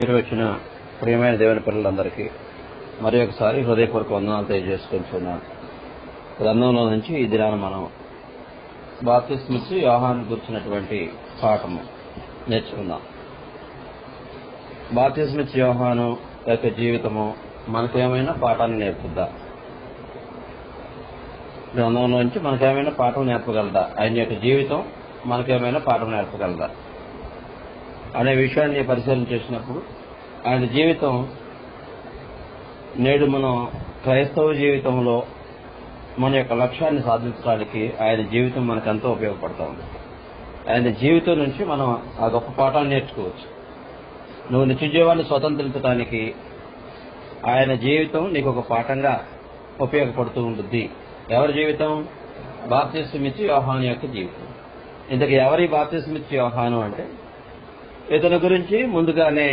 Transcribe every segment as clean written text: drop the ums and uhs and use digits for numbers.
మీరు వచ్చిన ప్రియమైన దేవుని పిల్లలందరికీ మరి ఒకసారి హృదయపూర్వక వందనాలు తెలియజేసుకుంటున్నాను. గ్రంథంలో నుంచి ఈ దినాన మనం బాప్తిస్మిచ్చి యోహాను గురించినటువంటి పాఠము నేర్చుకుందాం. బాప్తిస్మిచ్చి యోహాను యొక్క జీవితము మనకేమైనా పాఠాన్ని నేర్పుద్దా? గ్రంథంలో నుంచి మనకేమైనా పాఠం నేర్పగలదా? ఆయన యొక్క జీవితం మనకేమైనా పాఠం నేర్పగలదా అనే విషయాన్ని పరిశీలన చేసినప్పుడు ఆయన జీవితం నేడు మనం క్రైస్తవ జీవితంలో మన యొక్క లక్ష్యాన్ని సాధించడానికి ఆయన జీవితం మనకెంతో ఉపయోగపడతా ఉంది. ఆయన జీవితం నుంచి మనం ఆ గొప్ప పాఠాన్ని నేర్చుకోవచ్చు. నువ్వు నిత్యజీవాన్ని స్వతంత్రించడానికి ఆయన జీవితం నీకు ఒక పాఠంగా ఉపయోగపడుతూ ఉంటుంది. ఎవరి జీవితం? బాప్తిస్మిచ్చి యోహాను యొక్క జీవితం. ఇంతకు ఎవరి బాప్తిస్మిచ్చి యోహాను అంటే, ఇతని గురించి ముందుగానే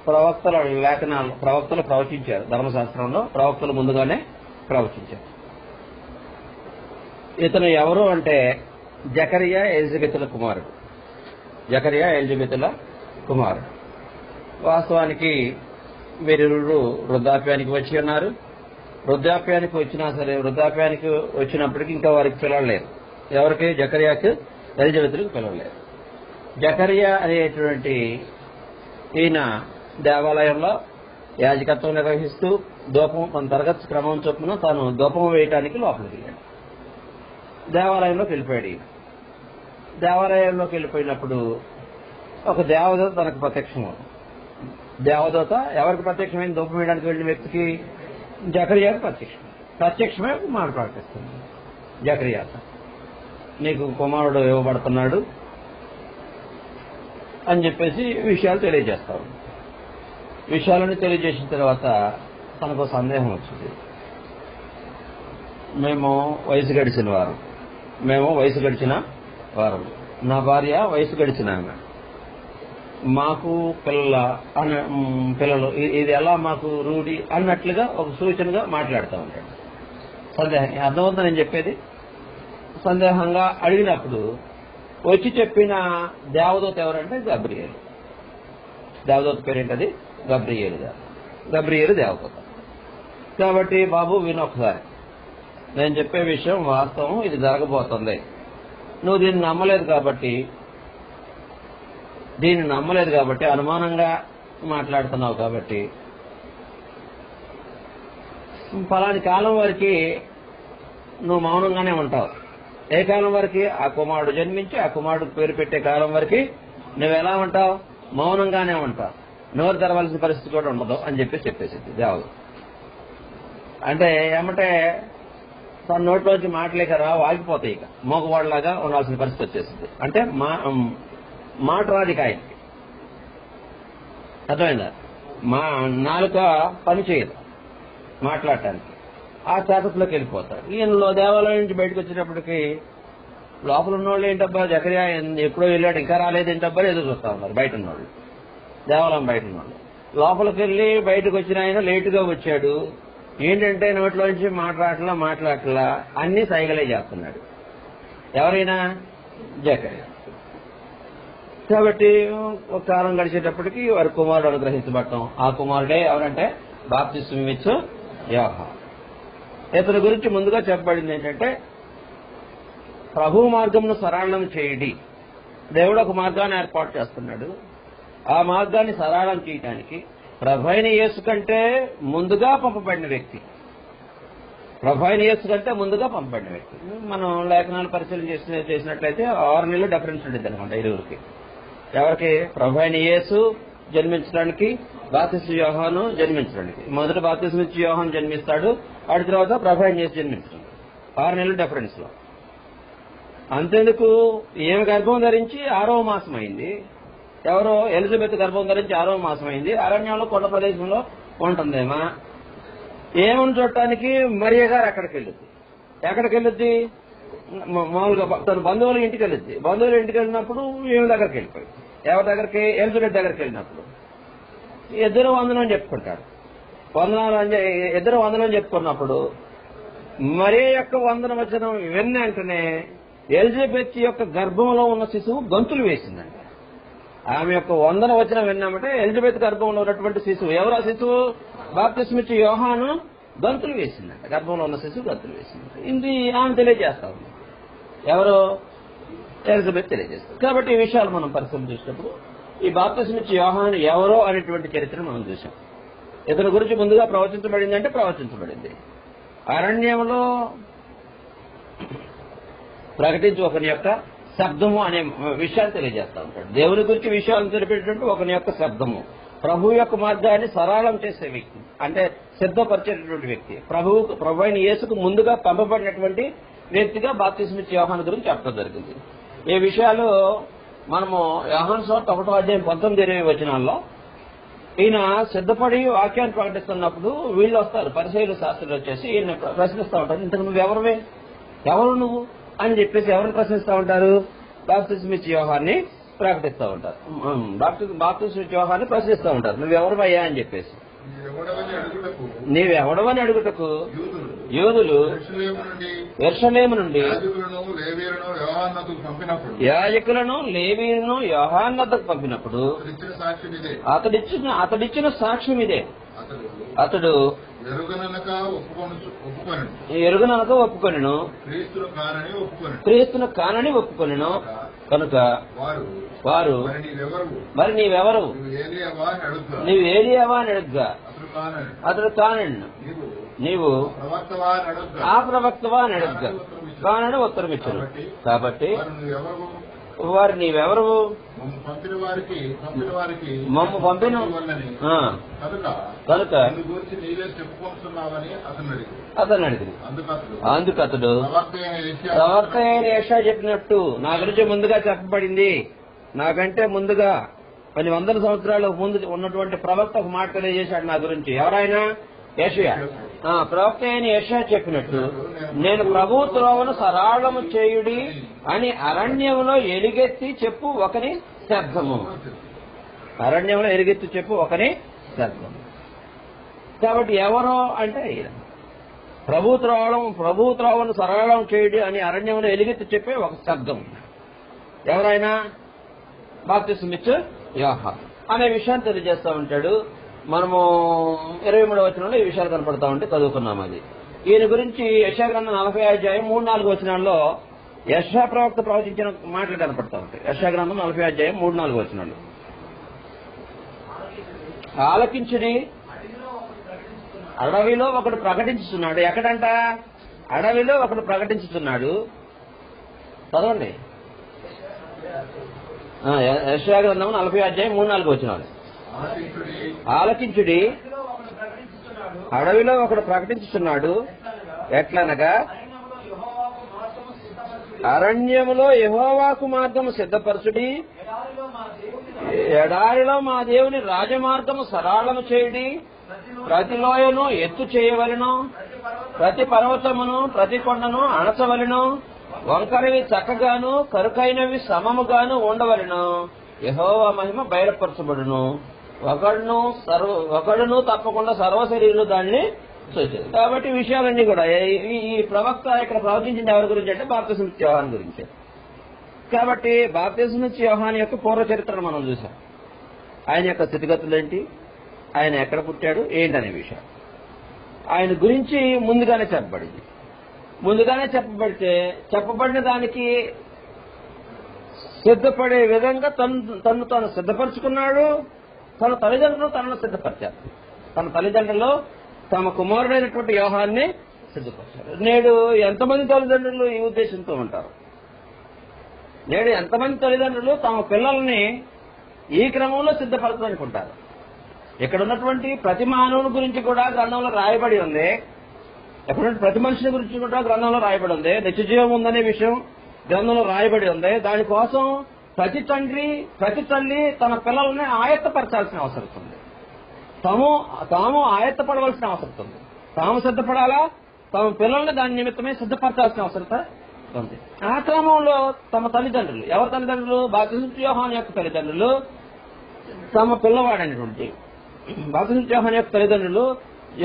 ప్రవక్తలు ప్రవచించారు. ధర్మశాస్త్రంలో ప్రవక్తలు ముందుగానే ప్రవచించారు. ఇతను ఎవరు అంటే జకరియా ఎలిజబెతుల కుమారుడు. వాస్తవానికి వీరిరువురు వృద్ధాప్యానికి వచ్చి ఉన్నారు. వృద్ధాప్యానికి వచ్చినా సరే, వృద్ధాప్యానికి వచ్చినప్పటికీ ఇంకా వారికి పిల్లలేరు. ఎవరికి? జకరియాకి, ఎలిజబెతులకు పిల్లలేరు. జకరియా అనేటువంటి ఈయన దేవాలయంలో యాజకత్వం నిర్వహిస్తూ తన తరగతి క్రమం చొప్పున తాను ధూపం వేయటానికి లోపలికి వెళ్ళాడు. దేవాలయంలోకి వెళ్ళిపోయాడు. ఈయన దేవాలయంలోకి వెళ్ళిపోయినప్పుడు ఒక దేవదూత తనకు ప్రత్యక్షం. దేవదూత ఎవరికి ప్రత్యక్షమైన? ధూపం వేయడానికి వెళ్ళిన వ్యక్తికి, జకరియాకు ప్రత్యక్షమే మాట ప్రకటిస్తుంది. జకరియాతో నీకు కుమారుడు ఇవ్వబడుతున్నాడు అని చెప్పేసి విషయాలు తెలియజేస్తాడు. విషయాలను తెలియజేసిన తర్వాత తనకు సందేహం వచ్చింది. మేము వయసు గడిచిన వారు, నా భార్య వయసు గడిచిన ఆమె, మాకు పిల్లలు ఇది ఎలా మాకు రూఢి అన్నట్లుగా ఒక సూచనగా మాట్లాడుతూ ఉంటాడు. సందేహం అర్థమవుతుంది నేను చెప్పేది. సందేహంగా అడిగినప్పుడు వచ్చి చెప్పిన దేవదూత ఎవరంటే గబ్రియేలు. దేవదూత పేరేంటది? గబ్రియేలు దేవదూత. కాబట్టి బాబు వినొకసారి, నేను చెప్పే విషయం వాస్తవం, ఇది జరగబోతుంది. నువ్వు దీన్ని నమ్మలేదు కాబట్టి అనుమానంగా మాట్లాడుతున్నావు కాబట్టి ఫలాని కాలం వరకు నువ్వు మౌనంగానే ఉంటావు. ఏ కాలం వరకు? ఆ కుమారుడు జన్మించి ఆ కుమారుడికి పేరు పెట్టే కాలం వరకు నువ్వెలా ఉంటావు? మౌనంగానే ఉంటావు. నోరు తెరవలసిన పరిస్థితి కూడా ఉండదు అని చెప్పేసింది దేవుడు. అంటే ఏమంటే తన నోట్లోంచి మాటలేక వాగిపోతాయి. ఇక మోగవాళ్ళలాగా ఉండాల్సిన పరిస్థితి వచ్చేసింది. అంటే మాట రాదు ఆయనకి. అర్థమైందా? మా నాలుక పని చేయదు మాట్లాడటానికి. ఆ చేతలోకి వెళ్ళిపోతారు. ఈయనలో దేవాలయం నుంచి బయటకు వచ్చేటప్పటికి లోపల ఉన్నోళ్ళు ఏంటబ్బా, జకరియా ఎప్పుడో వెళ్ళాడు ఇంకా రాలేదేంటబ్బా ఎదురు చూస్తా ఉన్నారు బయట ఉన్నోళ్ళు, దేవాలయం బయట ఉన్నోళ్ళు. లోపలికి వెళ్ళి బయటకు వచ్చిన ఆయన లేటుగా వచ్చాడు. ఏంటంటే నోట్లో నుంచి మాట్లాడట్లా అన్ని సైగలే చేస్తున్నాడు. ఎవరైనా? జకరియా. కాబట్టి ఒక కాలం గడిచేటప్పటికి వారి కుమారుడు అనుగ్రహించబడటం. ఆ కుమారుడే ఎవరంటే బాప్తిస్మిచ్చు యోహాను. ఇతని గురించి ముందుగా చెప్పబడింది ఏంటంటే, ప్రభు మార్గంను సరళం చేయడి. దేవుడు ఒక మార్గాన్ని ఏర్పాటు చేస్తున్నాడు. ఆ మార్గాన్ని సరళం చేయడానికి ప్రభు అయిన యేసు కంటే ముందుగా పంపబడిన వ్యక్తి. మనం లేఖనాలు పరిశీలన చేసినట్లయితే 6 నెలలు డిఫరెన్స్ ఉండేది అనమాట ఇరువురికి. ఎవరికి? ప్రభు అయిన యేసు జన్మించడానికి, బాప్తిస్మిచ్చి యోహాను జన్మించడానికి. మొదట బాప్తిస్మిచ్చి యోహాను జన్మిస్తాడు, వాటి తర్వాత ప్రభు అయిన యేసు జన్మించాడు. 6 నెలల డిఫరెన్స్ లో. అంతేందుకు ఈమె గర్భం ధరించి 6వ మాసం అయింది. ఎవరో ఎలిజబెత్ గర్భం ధరించి 6వ మాసం అయింది. అరణ్యంలో కొండ ప్రదేశంలో ఉంటుందేమా. ఏమని చూడటానికి మరియ గారు ఎక్కడికి వెళ్ళుద్ది? మామూలుగా తన బంధువుల ఇంటికి వెళ్ళుద్ది. బంధువుల ఇంటికి వెళ్ళినప్పుడు ఈమె దగ్గరికి వెళ్ళిపోయింది. ఎవరి దగ్గరికి? ఎలిజబెత్ దగ్గరికి వెళ్ళినప్పుడు ఇద్దరు వందనం చెప్పుకుంటారు. ఇద్దరు వందనం చెప్పుకున్నప్పుడు మరియ యొక్క వందన వచనం విన్న వెంటనే ఎలిజబెత్ యొక్క గర్భంలో ఉన్న శిశువు గంతులు వేసిందండి. ఆమె యొక్క వందన వచనం విన్నామంటే ఎలిజబెత్ గర్భంలో ఉన్నటువంటి శిశువు ఎవరు? ఆ శిశువు బాప్తిస్మిచ్చి యోహాను గంతులు వేసిందంట. గర్భంలో ఉన్న శిశువు గంతులు వేసిందంట. ఇది ఆమె తెలియజేస్తా ఉంది. ఎవరు? ఎలిజబెత్ తెలియజేస్తారు. కాబట్టి ఈ విషయాలు మనం పరిశీలన చేసినప్పుడు ఈ బాప్తిస్మిచ్చి యోహాను ఎవరో అనేటువంటి చరిత్ర మనం చూసాం. ఇతని గురించి ముందుగా ప్రవచించబడింది అంటే ప్రవచించబడింది. అరణ్యంలో ప్రకటించి ఒకని యొక్క శబ్దము అనే విషయాన్ని తెలియజేస్తా ఉంటాడు. దేవుని గురించి విషయాలను తెలిపేటటువంటి ఒకని యొక్క శబ్దము, ప్రభు యొక్క మార్గాన్ని సరళం చేసే వ్యక్తి, అంటే సిద్ధపరిచేటటువంటి వ్యక్తి, ప్రభు అయిన యేసుకు ముందుగా పంపబడినటువంటి వ్యక్తిగా బాప్తిస్మిచ్చి యోహాను గురించి చెప్పడం జరిగింది. ఈ విషయాలు మనము యోహాను సువార్త 1వ అధ్యాయం 19-20 వచనాల్లో ఈయన సిద్ధపడి వాక్యాన్ని ప్రకటిస్తున్నప్పుడు వీళ్ళు వస్తారు, పరిసయ్యులు శాస్త్రులు వచ్చేసి ఈయన ప్రశ్నిస్తూ ఉంటారు. ఇంతకు నువ్వెవరవే, ఎవరు నువ్వు అని చెప్పేసి ఎవరిని ప్రశ్నిస్తూ ఉంటారు? బాప్తిస్మిచ్చి యోహాన్ని ప్రకటిస్తూ ఉంటారు. బాప్తిస్మిచ్చి యోహాన్ని ప్రశ్నిస్తూ ఉంటారు, నువ్వెవరవయ్యా అని చెప్పేసి. నీవెవడవని అడుగుటకు యూదులు యెరూషలేము నుండి యాజకులను లేవీయులను యోహాన్నకు పంపినప్పుడు అతడిచ్చిన సాక్ష్యం ఇదే. అతడు ఎరుగననక ఒప్పుకొనెను, క్రీస్తును కానని ఒప్పుకొనెను. కనుక వారు మరి నీవెవరు, నీవు ఏలియావా అని అడుగ్గా అతడు కానను, నీవు ఆ ప్రవక్తవా అని అడుగ్గా కానని ఉత్తరమిచ్చాను. కాబట్టి వారు నీవెవరు, మమ్ము పంపిన కనుక అతను అడిగింది. అందుకు అతడు ప్రవక్త అయిన యెషయా చెప్పినట్టు నా గురించి ముందుగా చెప్పబడింది, నాకంటే ముందుగా 100 సంవత్సరాల ముందు ఉన్నటువంటి ప్రవక్త ఒక మాట తెలియజేశాడు నా గురించి. ఎవరైనా? యెషయా. ప్రవక్త అయిన యెషయా చెప్పినట్టు నేను ప్రభువు త్రోవను సరళము చేయుడి అని అరణ్యంలో ఎలుగెత్తి చెప్పు ఒకని శబ్దము. అరణ్యంలో ఎలుగెత్తి చెప్పు ఒకని శబ్దము. కాబట్టి ఎవరో అంటే ప్రభు త్రోవను సరళం చేయుడి అని అరణ్యంలో ఎలుగెత్తి చెప్పే ఒక శబ్దం. ఎవరైనా? బాప్తిస్మిచ్చి యోహాను అనే విషయాన్ని తెలియజేస్తా ఉంటాడు. మనము 23వ వచనంలో ఈ విషయాలు కనపడతా ఉంటే చదువుకున్నాం. అది ఈయన గురించి యెషయా గ్రంథం 40వ అధ్యాయం 3-4 వచనాల్లో యెషయా ప్రవక్త ప్రవచించిన మాటలు కనపడతా ఉంటాయి. యెషయా గ్రంథం 40వ అధ్యాయం 3-4 వచనాలు. ఆలకించుడి, అడవిలో ఒకడు ప్రకటించుతున్నాడు. ఎక్కడంట? అడవిలో ఒకడు ప్రకటించుతున్నాడు. చదవండి. యెషయా గ్రంథం 40వ అధ్యాయం 3-4 వచనాలు. ఆలకించుడి, అడవిలో ఒకడు ప్రకటించుతున్నాడు. ఎట్లనగా అరణ్యములో యెహోవాకు మార్గము సిద్ధపరచుడి, ఎడారిలో మా దేవుని రాజమార్గము సరళము చేయుడి. ప్రతి లోయను ఎత్తు చేయవలెను, ప్రతి పర్వతమును ప్రతి కొండను అణచవలెను. వంకరవి చక్కగాను కరుకైనవి సమముగాను ఉండవలెను. యెహోవా మహిమ బయలుపరచబడును, ఒకడును తప్పకుండా సర్వశరీరులు దాన్ని చూసేది. కాబట్టి విషయాలన్నీ కూడా ఈ ప్రవక్త ఇక్కడ ప్రవచించింది ఎవరి గురించి అంటే బాప్తిస్మిచ్చి యోహాను గురించి. కాబట్టి బాప్తిస్మిచ్చి యోహాను యొక్క పూర్వ చరిత్రను మనం చూసాం. ఆయన యొక్క స్థితిగతులు ఏంటి, ఆయన ఎక్కడ పుట్టాడు ఏంటనే విషయం ఆయన గురించి ముందుగానే చెప్పబడింది. ముందుగానే చెప్పబడిన దానికి సిద్ధపడే విధంగా తను సిద్ధపరచుకున్నాడు. తన తల్లిదండ్రులు తనను సిద్ధపరిచారు. తన తల్లిదండ్రులు తమ కుమారుడైనటువంటి యోహాన్ని సిద్ధపరిచారు. నేడు ఎంతమంది తల్లిదండ్రులు ఈ ఉద్దేశంతో ఉంటారు? నేడు ఎంతమంది తల్లిదండ్రులు తమ పిల్లల్ని ఈ క్రమంలో సిద్ధపరచాలనుకుంటారు? ఇక్కడ ఉన్నటువంటి ప్రతి మానవుని గురించి కూడా గ్రంథంలో రాయబడి ఉంది. ఎక్కడ ప్రతి మనిషిని గురించి కూడా గ్రంథంలో రాయబడి ఉంది. నిత్యజీవం ఉందనే విషయం గ్రంథంలో రాయబడి ఉంది. దానికోసం ప్రతి తల్లి తన పిల్లల్ని ఆయత్తపరచాల్సిన అవసరం ఉంది. తాము ఆయత్తపడవలసిన అవసరం ఉంది. తాము సిద్ధపడాలా, తమ పిల్లల్ని దాని నిమిత్తమే సిద్ధపరచాల్సిన అవసరం ఉంది. ఆ క్రమంలో తమ తల్లిదండ్రులు, ఎవరి తల్లిదండ్రులు? బాప్తిస్మిచ్చి యోహాను యొక్క తల్లిదండ్రులు తమ పిల్లవాడైనటువంటి బాప్తిస్మిచ్చి యోహాను యొక్క తల్లిదండ్రులు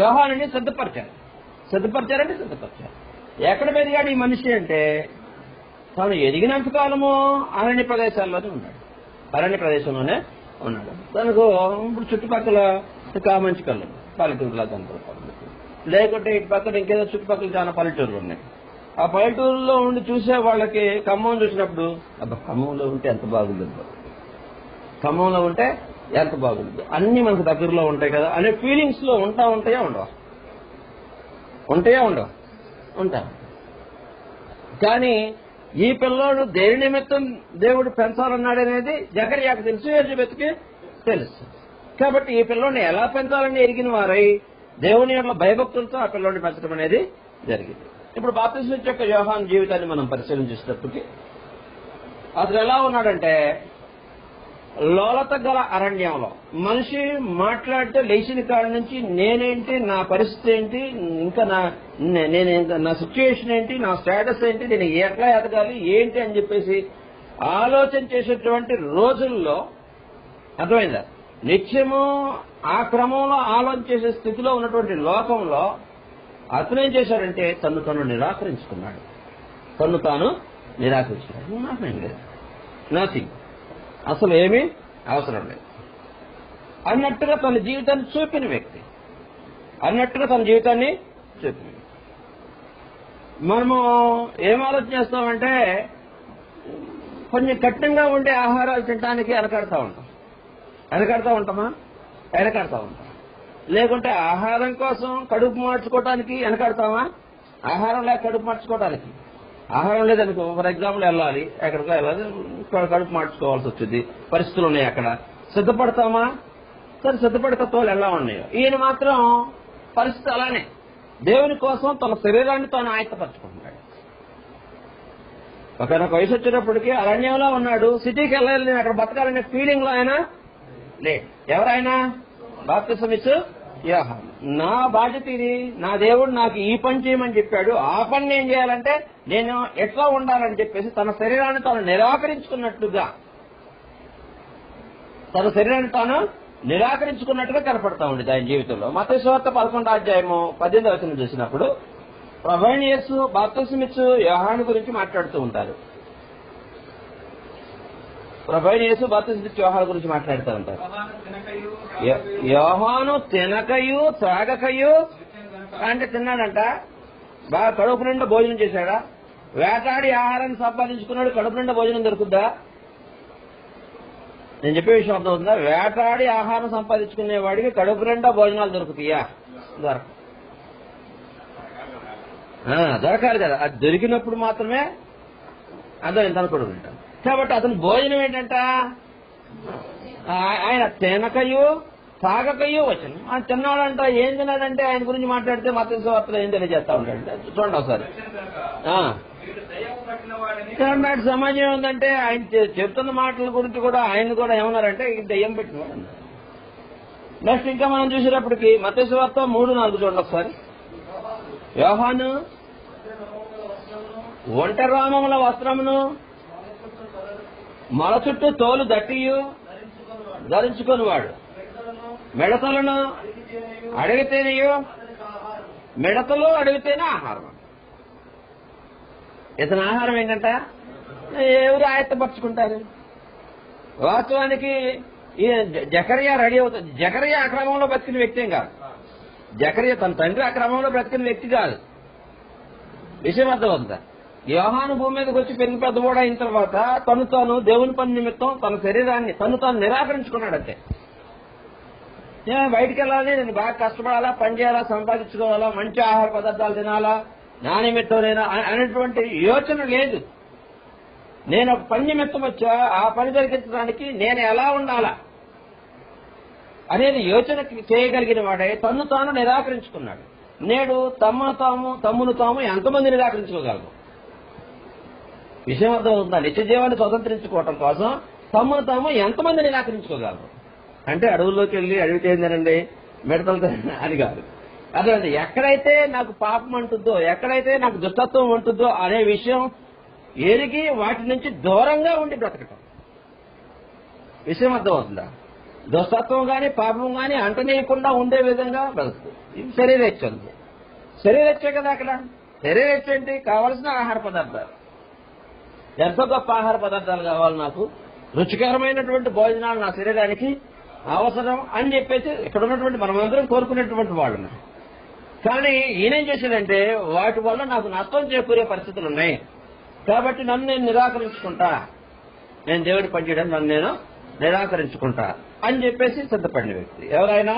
యోహానుని సిద్ధపరిచారు. ఎక్కడ పెరిగాడు ఈ మనిషి అంటే తాను ఎదిగినంత కాలము అరణ్య ప్రదేశాల్లోనే ఉన్నాడు. అరణ్య ప్రదేశంలోనే ఉన్నాడు. తనకు ఇప్పుడు చుట్టుపక్కల కామంచి కళ్ళు పల్లెటూరులా కనపడుతుంది, లేకుంటే ఇటు పక్కన ఇంకేదో చుట్టుపక్కల చాలా పల్లెటూరులు ఉన్నాయి. ఆ పల్లెటూరులో ఉండి చూసే వాళ్ళకి ఖమ్మం చూసినప్పుడు అబ్బా ఖమ్మంలో ఉంటే ఎంత బాగుండదు, ఖమ్మంలో ఉంటే ఎంత బాగుండదు, అన్ని మనకు దగ్గరలో ఉంటాయి కదా అనే ఫీలింగ్స్ లో ఉంటాయా ఉండవా? ఉంటా. కానీ ఈ పిల్లోడు దేని నిమిత్తం దేవుడు పెంచాలన్నాడనేది జకర్యాకు తెలుసు, ఎలిజబెత్కి తెలుసు. కాబట్టి ఈ పిల్లోడిని ఎలా పెంచాలని ఎరిగిన వారై దేవుని యొక్క భయభక్తులతో ఆ పిల్లోడిని పెంచడం అనేది జరిగింది. ఇప్పుడు బాప్తిస్మం యొక్క యోహాను జీవితాన్ని మనం పరిశీలించేటప్పటికి అతను ఎలా ఉన్నాడంటే, లోలత గల అరణ్యంలో మనిషి మాట్లాడితే లేచిన కాడి నుంచి నేనేంటి, నా పరిస్థితి ఏంటి, ఇంకా నా సిచ్యుయేషన్ ఏంటి, నా స్టేటస్ ఏంటి, నేను ఎట్లా ఎదగాలి ఏంటి అని చెప్పేసి ఆలోచన చేసేటువంటి రోజుల్లో అర్థమైందా, నిత్యము ఆ క్రమంలో ఆలోచన చేసే స్థితిలో ఉన్నటువంటి లోకంలో అతనేం చేశాడంటే తను నిరాకరించుకున్నాడు. నథింగ్, అసలు ఏమీ అవసరం లేదు అన్నట్టుగా తన జీవితాన్ని చూపిన వ్యక్తి. మనము ఏం ఆలోచన చేస్తామంటే కొంచెం కఠినంగా ఉండే ఆహారాలు తినడానికి వెనకాడుతూ ఉంటాం. లేకుంటే ఆహారం కోసం కడుపు మార్చుకోవడానికి వెనకాడతామా? ఆహారం లేక కడుపు మార్చుకోవడానికి. ఆహారం లేదనుకో, ఫర్ ఎగ్జాంపుల్ వెళ్ళాలి, ఎక్కడికో వెళ్ళాలి, కడుపు మార్చుకోవాల్సి వచ్చింది, పరిస్థితులు ఉన్నాయి, అక్కడ సిద్ధపడతామా? సరే, సిద్ధపడే తత్వాలు ఎలా ఉన్నాయో. ఈయన మాత్రం పరిస్థితి అలానే దేవుని కోసం తన శరీరాన్ని తాను ఆయత్తపరచుకుంటున్నాడు. ఒకనొక వయసు వచ్చేటప్పటికి అరణ్యంలో ఉన్నాడు, సిటీకి వెళ్ళాలి, అక్కడ బతకాలనే ఫీలింగ్ లో ఆయన లేదు. ఎవరైనా బాప్తిసం ఇచ్చు యోహాను, నా బాధ్యత ఇది, నా దేవుడు నాకు ఈ పని చేయమని చెప్పాడు, ఆ పని ఏం చేయాలంటే నేను ఎట్లా ఉండాలని చెప్పేసి తన శరీరాన్ని తాను నిరాకరించుకున్నట్టుగా కనపడతా ఉండేది ఆయన జీవితంలో. మత్తయి సువార్త 11వ అధ్యాయము 18వ వచనం చూసినప్పుడు ప్రభువైన యేసు బాప్తిసం ఇచ్చు యోహాను గురించి మాట్లాడుతూ ఉంటారు. యోహాను తినకయు త్రాగకయు అంటే తిన్నాడంట, బాగా కడుపు నిండా భోజనం చేశాడా? వేటాడి ఆహారాన్ని సంపాదించుకున్నాడు, కడుపు నిండా భోజనం దొరుకుద్దా? నేను చెప్పే విషయం అర్థమవుతుందా? వేటాడి ఆహారం సంపాదించుకునే వాడికి కడుపు నిండా భోజనాలు దొరుకుతాయా? దొరకాలి కదా. అది దొరికినప్పుడు మాత్రమే అర్థం అనుకోవడం ఉంటాను. కాబట్టి అతని భోజనం ఏంటంట, ఆయన తినకయు తాగకయు వచ్చాను. ఆయన తిన్నాడంట. ఏం తిన్నాడంటే ఆయన గురించి మాట్లాడితే మత్తయి సువార్తలో ఏం తెలియజేస్తా ఉంటాడు. చూడండి ఒకసారి. నాటి సమాజం ఏముందంటే ఆయన చెప్తున్న మాటల గురించి కూడా ఆయన కూడా ఏమన్నారంటే ఇది దెయ్యం పెట్టినవాడు అన్నారు. నెక్స్ట్ ఇంకా మనం చూసేటప్పటికి మత్తయి సువార్త 3:4 చూడండి ఒకసారి. యోహాను ఒంటె రోమముల వస్త్రమును మొల చుట్టూ తోలు దట్టియు ధరించుకొని వాడు మిడతలను అడిగితేనేయో, మిడతలు అడిగితేనే ఆహారం. ఇతని ఆహారం ఏంటంట, ఎవరు ఆయత్తపరుచుకుంటారు? వాస్తవానికి ఈ జకర్యా రెడీ అవుతుంది. జకర్యా ఆ క్రమంలో బ్రతికిన వ్యక్తి ఏం కాదు. జకర్యా తన తండ్రి ఆ క్రమంలో బ్రతికిన వ్యక్తి కాదు. విషయం అర్థమవుతుందా? యోహాను భూమి మీదకి వచ్చి పెరిగి పెద్దవాడు అయిన తర్వాత తాను దేవుని పని నిమిత్తం తన శరీరాన్ని తాను నిరాకరించుకున్నాడంటే. బయటికి వెళ్ళాలి, నేను బాగా కష్టపడాలా, పని చేయాలా, సంపాదించుకోవాలా, మంచి ఆహార పదార్థాలు తినాలా, నా నిమిత్తం నేనా అనేటువంటి యోచన లేదు. నేను ఒక పని నిమిత్తం వచ్చా, ఆ పని జరిగించడానికి నేను ఎలా ఉండాలా అనేది యోచన చేయగలిగిన వాడే తాను నిరాకరించుకున్నాడు. నేడు తమ్మును తాము ఎంతమంది నిరాకరించుకోగలరు? విషయం అర్థమవుతుందా? నిత్య జీవాన్ని స్వతంత్రించుకోవటం కోసం తమ్మును తాము ఎంతమంది నిరాకరించుకోగలరు? అంటే అడవుల్లోకి వెళ్ళి అడిగితే ఏంటండి మిడతలతో అని కాదు. అదే ఎక్కడైతే నాకు పాపం అంటుందో, ఎక్కడైతే నాకు దుష్టత్వం ఉంటుందో అనే విషయం ఎరిగి వాటి నుంచి దూరంగా ఉండి బ్రతకటం. విషయం అర్థమవుతుందా? దుష్టత్వం గాని పాపం గాని అంటనేయకుండా ఉండే విధంగా బ్రతుకు. ఇది శరీరేచ్ఛ. శరీరేచ్ఛే కదా అక్కడ. శరీరేచ్ఛ ఏంటి? కావలసిన ఆహార పదార్థాలు. ఎంతో గొప్ప ఆహార పదార్థాలు కావాలి నాకు. రుచికరమైనటువంటి భోజనాలు నా శరీరానికి అవసరం అని చెప్పేసి ఇక్కడ ఉన్నటువంటి మనమందరం కోరుకునేటువంటి వాళ్ళని. కానీ ఈయనేం చేశాడంటే వాటి వల్ల నాకు నష్టం చేకూరే పరిస్థితులు ఉన్నాయి కాబట్టి నన్ను నేను నిరాకరించుకుంటా, నేను దేవుడి పనిచేయడం నన్ను నేను నిరాకరించుకుంటా అని చెప్పేసి సిద్ధపడిన వ్యక్తి. ఎవరైనా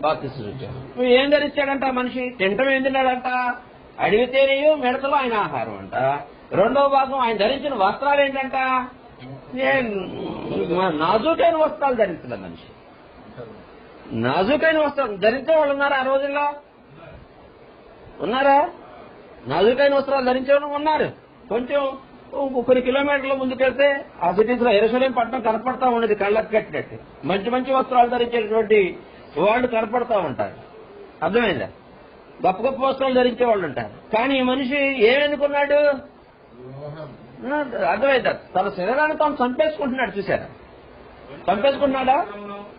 బాప్తిస్మం ఇచ్చాడు. నువ్వు ఏం ధరించాడంట మనిషి? తింటం ఏం తిన్నాడంట? అడిగితేనేయో మిడతలో ఆయన ఆహారం అంట. రెండవ భాగం ఆయన ధరించిన వస్త్రాలు ఏంటంట? నాజూకైన వస్త్రాలు ధరించలే మనిషి. నాజూకైన వస్త్రాలు ధరించే వాళ్ళు ఉన్నారా ఆ రోజుల్లో? ఉన్నారా? నాజూకైన వస్త్రాలు ధరించే వాళ్ళు ఉన్నారు. కొంచెం కొన్ని కిలోమీటర్ల ముందుకెళ్తే ఆ సిటీస్ లో యెరూషలేం పట్టణం కనపడతా ఉండేది కళ్ళకు కట్టినట్టు. మంచి మంచి వస్త్రాలు ధరించేటువంటి వాళ్ళు కనపడతా ఉంటారు. అర్థమైందా? గొప్ప గొప్ప వస్త్రాలు ధరించే వాళ్ళు ఉంటారు. కానీ ఈ మనిషి ఏమనుకున్నాడు? అర్థమైందా? తన శరీరాన్ని తాను చంపేసుకుంటున్నాడు. చూశారా? చంపేసుకుంటున్నాడా?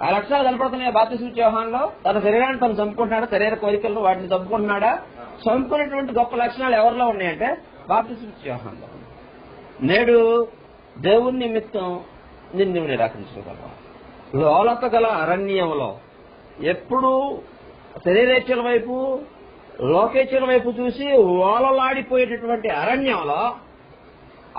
ఆ లక్షణాలు కనపడుతున్నాయి బాప్తిస్మం ఇచ్చే యోహానులో. తన శరీరాన్ని తను చంపుకుంటున్నాడా? శరీర కోరికలను వాటిని చంపుకుంటున్నాడా? చంపుకునేటువంటి గొప్ప లక్షణాలు ఎవరిలో ఉన్నాయంటే బాప్తిస్మం ఇచ్చే యోహానులో. నేడు దేవుని నిమిత్తం నిన్ను నిరాకరించుకోగలవా? లోలత గల అరణ్యంలో ఎప్పుడూ శరీరేచ్ఛల వైపు లోకేచ్ఛల వైపు చూసి ఓలలాడిపోయేటటువంటి అరణ్యంలో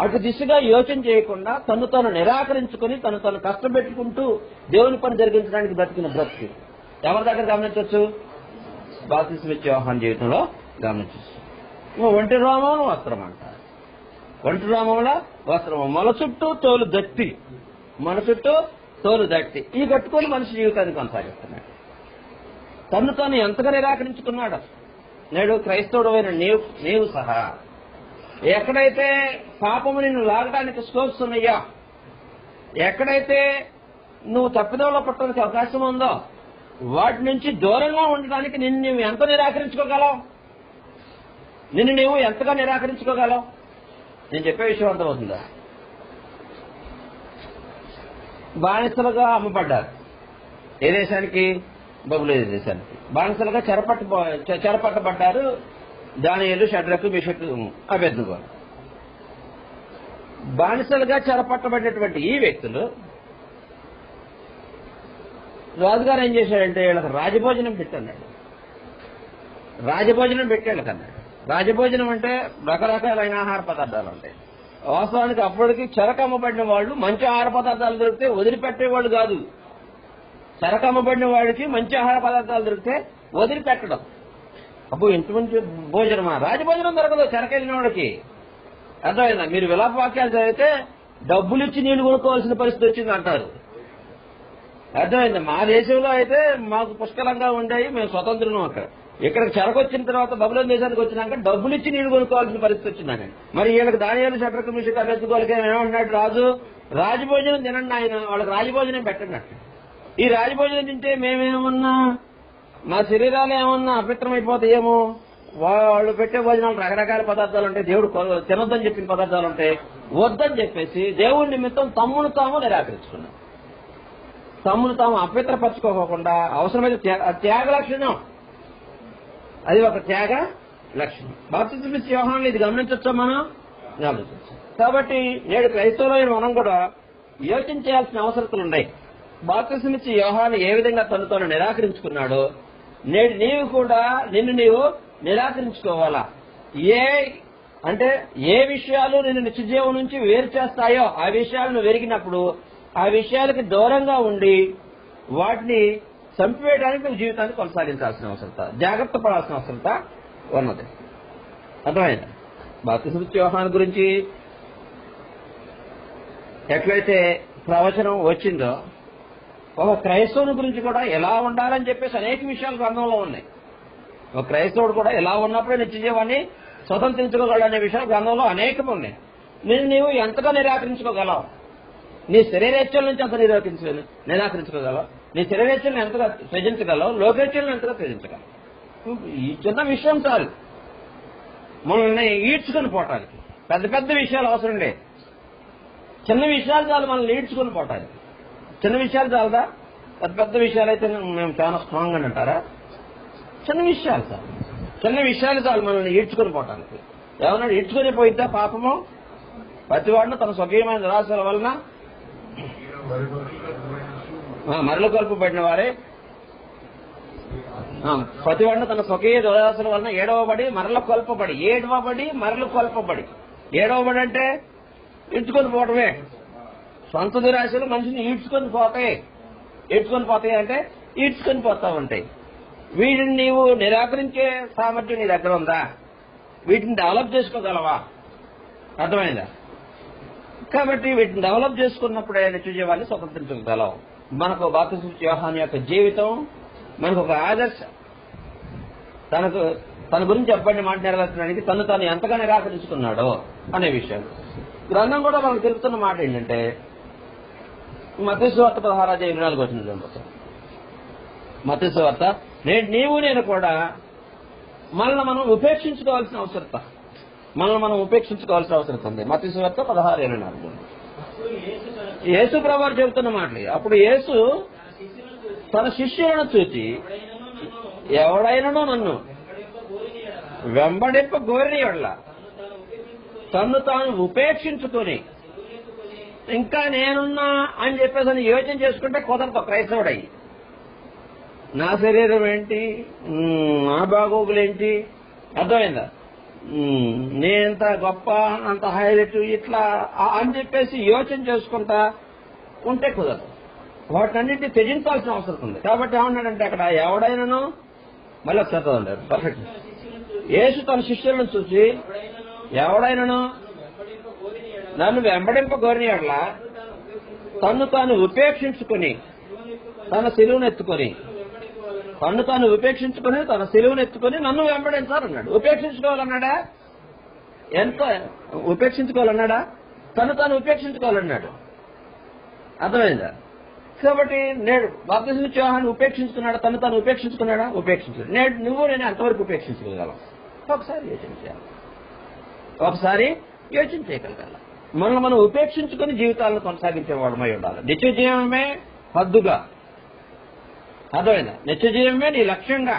అటు దిశగా యోచన చేయకుండా తను తాను నిరాకరించుకుని తను తాను కష్టపెట్టుకుంటూ దేవుని పని జరిగించడానికి బ్రతికిన బ్రతికి ఎవరి దగ్గర గమనించవచ్చు? బాప్తిస్మం ఇచ్చే యోహాను జీవితంలో గమనించవచ్చు. ఒంటి రోమం వస్త్రం అంటారు. ఒంటి రోమంలో వస్త్రము, మొల చుట్టూ తోలు దట్టి, మన చుట్టూ తోలు దట్టి ఈ కట్టుకొని మనిషి జీవితాన్ని కొనసాగిస్తున్నాడు. తను తాను ఎంతగా నిరాకరించుకున్నాడు. నేడు క్రైస్తవుడైన నీవు సహా ఎక్కడైతే పాపము నిన్ను లాగడానికి స్కోప్స్ ఉన్నాయో, ఎక్కడైతే నువ్వు తప్పిదోలో పట్టడానికి అవకాశం ఉందో వాటి నుంచి దూరంగా ఉండడానికి నిన్ను నువ్వు ఎంత నిరాకరించుకోగలవు? నిన్ను నువ్వు ఎంతగా నిరాకరించుకోగలవు? నేను చెప్పే విషయం అర్థమవుతుందా? బానిసలుగా అమ్మబడ్డారు. ఏ దేశానికి? బబులోను దేశానికి. బానిసలుగా చెరపట్టబడ్డారు దానియేలు, షడ్రకు, మెషకు, అబేద్నెగో. బానిసలుగా చెరపట్టబడినటువంటి ఈ వ్యక్తులు రాజుగారు ఏం చేశాడంటే వీళ్ళకి రాజభోజనం పెట్టన్నాడు. రాజభోజనం పెట్టాడు కన్నాడు. రాజభోజనం అంటే రకరకాలైన ఆహార పదార్థాలు ఉంటాయి. వాస్తవానికి అప్పటికి చెరకమ్మబడిన వాళ్ళు మంచి ఆహార పదార్థాలు దొరికితే వదిలిపెట్టేవాళ్ళు కాదు. చెరకమ్మబడిన వాడికి మంచి ఆహార పదార్థాలు దొరికితే వదిలిపెట్టడం. అప్పుడు ఇంటి మంచి భోజనమా? రాజభోజనం దొరకదు చెరకెళ్ళిన వాడికి. అర్థమైందా? మీరు విలాప వాక్యాలు చదివితే డబ్బులు ఇచ్చి నీళ్లు కొనుక్కోవాల్సిన పరిస్థితి వచ్చింది అంటారు. అర్థమైంది? మా దేశంలో అయితే మాకు పుష్కలంగా ఉండేవి, మేము స్వతంత్రం. అక్కడ ఇక్కడికి చెరకొచ్చిన తర్వాత బబులోను దేశానికి వచ్చినాక డబ్బులు ఇచ్చి నీళ్లు కొనుక్కోవాల్సిన పరిస్థితి వచ్చిందని. మరి వీళ్ళకి దానియేలు, షడ్రకు, మెషకు, అబేద్నెగోలకి ఏమన్నాడు రాజు? రాజభోజనం తినండి ఆయన, వాళ్ళకి రాజభోజనం పెట్టండి. ఈ రాజభోజనం తింటే మేమేమన్నా మా శరీరాలు ఏమన్నా అపవిత్రమైపోతాయేమో. వాళ్ళు పెట్టే భోజనాలు రకరకాల పదార్థాలు ఉంటాయి. దేవుడు తినొద్దని చెప్పిన పదార్థాలు ఉంటాయి. వద్దని చెప్పేసి దేవుడి నిమిత్తం తమ్మును తాము నిరాకరించుకున్నాం. తమ్మును తాము అపవిత్రపరచుకోకుండా అవసరమైతే త్యాగ లక్షణం, అది ఒక త్యాగ లక్షణం. బాప్తిస్మం ఇచ్చే యోహానులో ఇది గమనించవచ్చా? మనం గమనించవచ్చు. కాబట్టి నేడు క్రైస్తవులైన మనం కూడా యోచన చేయాల్సిన అవసరతలు ఉన్నాయి. బాప్తిస్మం ఇచ్చే యోహాను ఏ విధంగా తను తాను నిరాకరించుకున్నాడో నేడు నీవు కూడా నిన్ను నీవు నిరాకరించుకోవాలా? ఏ విషయాలు నిన్ను నిత్యజీవం నుంచి వేరు చేస్తాయో ఆ విషయాలను వెరిగినప్పుడు ఆ విషయాలకి దూరంగా ఉండి వాటిని చంపివేయడానికి నువ్వు జీవితాన్ని కొనసాగించాల్సిన అవసరత, జాగ్రత్త పడాల్సిన అవసరత ఉన్నది. అర్థమైందా? బాప్తిస్మం ఇచ్చే యోహాను గురించి ఎట్లయితే ప్రవచనం వచ్చిందో ఒక క్రైస్తవుని గురించి కూడా ఎలా ఉండాలని చెప్పేసి అనేక విషయాలు గ్రంథంలో ఉన్నాయి. ఒక క్రైస్తవుడు కూడా ఎలా ఉన్నప్పుడే నిత్యజీవాన్ని స్వతంత్రించుకోగలనే విషయాలు గ్రంథంలో అనేకం ఉన్నాయి. నీవు ఎంతగా నిరాకరించుకోగలవు? నీ శరీరేచ్ఛల నుంచి అంత నిరాకరించుకోగలవు? నీ శరీరేచ్ఛలను ఎంతగా త్యజించగలవు? లోకేచ్ఛలను ఎంతగా త్యజించగలవు? ఈ చిన్న విషయం చాలు మనల్ని ఈడ్చుకొని పోవటానికి. పెద్ద పెద్ద విషయాలు అవసరం లేదు, చిన్న విషయాలు చాలు మనల్ని ఈడ్చుకొని పోవటానికి. చిన్న విషయాలు చాలదా? పెద్ద పెద్ద విషయాలు అయితే మేము చాలా స్ట్రాంగ్ అని అంటారా? చిన్న విషయాలు చాలు, చిన్న విషయాలు చాలు మనల్ని ఈడ్చుకొని పోవటానికి. ఏమన్నా ఈడ్చుకొని పోయిద్దా పాపము? ప్రతివాడిని తన స్వకీయమైన నిరాశల వలన మరలు కొల్పబడిన వారే ప్రతివాడిని తన స్వకీయ దురాశల వలన ఏడవబడి మరల కొల్పబడి మరలు కొల్పబడి. ఏడవబడి అంటే ఈడ్చుకొని పోవటమే. సొంత దురాశలు మనిషిని ఈడ్చుకొని పోతాయి అంటే ఈడ్చుకొని పోతా ఉంటాయి. వీటిని నీవు నిరాకరించే సామర్థ్యం నీ దగ్గర ఉందా? వీటిని డెవలప్ చేసుకోగలవా? అర్థమైందా? కాబట్టి వీటిని డెవలప్ చేసుకున్నప్పుడే నిత్యజీవాన్ని స్వతంత్రించగలవు. మనకు బాప్తిస్మ యోహాను యొక్క జీవితం మనకు ఒక ఆదర్శం. తన గురించి చెప్పండి మాట నెరవేర్చడానికి తాను ఎంతగా నిరాకరించుకున్నాడో అనే విషయం గ్రంథం కూడా మనకు తెలుపుతున్న మాట ఏంటంటే మత్తయి సువార్త 16:24 మత్తయి సువార్త నేను కూడా మనల్ని మనం ఉపేక్షించుకోవాల్సిన అవసరం ఉంది. మత్తయి సువార్త 16:24 యేసు ప్రభువు చెబుతున్న మాటలు. అప్పుడు యేసు తన శిష్యులను చూచి ఎవడైనను నన్ను వెంబడింప గోరిని ఎడల తన్ను తాను ఉపేక్షించుకొని ఇంకా నేనున్నా అని చెప్పేసి అని యోచన చేసుకుంటే కుదరదు క్రైస్తవుడయ్యి. నా శరీరం ఏంటి, నా బాగోగులేంటి, అర్థమైందా, నేనంత గొప్ప అంత హైలైట్ ఇట్లా అని చెప్పేసి యోచన చేసుకుంటా ఉంటే కుదరదు. వాటినన్నింటినీ త్యజించాల్సిన అవసరం ఉంది. కాబట్టి ఏమన్నాడంటే అక్కడ ఎవడైనాను మళ్ళీ చదవండి పర్ఫెక్ట్. యేసు తన శిష్యులను చూసి ఎవడైనాను నన్ను వెంబడింప గోరిని ఎడల తన్ను తాను ఉపేక్షించుకుని తన సిలువను ఎత్తుకొని నన్ను వెంబడించాలన్నాడు. ఉపేక్షించుకోవాలన్నాడా? తను తాను ఉపేక్షించుకోవాలన్నాడు. అర్థమైందా? కాబట్టి నేడు బాప్తిస్మ యోహాను ఉపేక్షించుకున్నాడా? తను తాను ఉపేక్షించుకున్నాడా? ఉపేక్షించాడు. నేను అంతవరకు ఉపేక్షించగలం. ఒకసారి యోచన చేయగలగాల. మనం ఉపేక్షించుకుని జీవితాలను కొనసాగించేవాడమై ఉండాలి. నిత్య జీవమే హద్దుగా, అర్థమైందా? నిత్య జీవమే నీ లక్ష్యంగా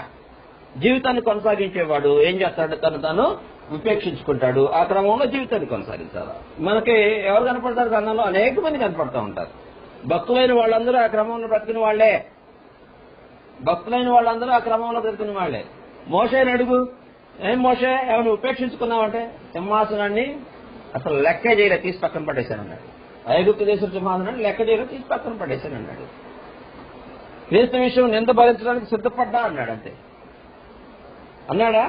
జీవితాన్ని కొనసాగించేవాడు ఏం చేస్తాడు? తాను ఉపేక్షించుకుంటాడు. ఆ క్రమంలో జీవితాన్ని కొనసాగించాలి. మనకి ఎవరు కనపడతారు? గ్రంథంలో అనేక మంది కనపడతా ఉంటారు. భక్తులైన వాళ్ళందరూ ఆ క్రమంలో బ్రతికిన వాళ్లే. మోషేని అడుగు, ఏం మోషే ఏమైనా ఉపేక్షించుకున్నావంటే సింహాసనాన్ని అసలు లెక్క చేయలే, తీసి పక్కన పడేశానన్నాడు. ఐగుప్తు దేశం సింహాసనాన్ని లెక్క చేయలే, తీసి పక్కన పడేశానన్నాడు. క్రీస్తు విషయం నింద భరించడానికి సిద్ధపడ్డా అన్నాడు. అంతే అన్నాడా?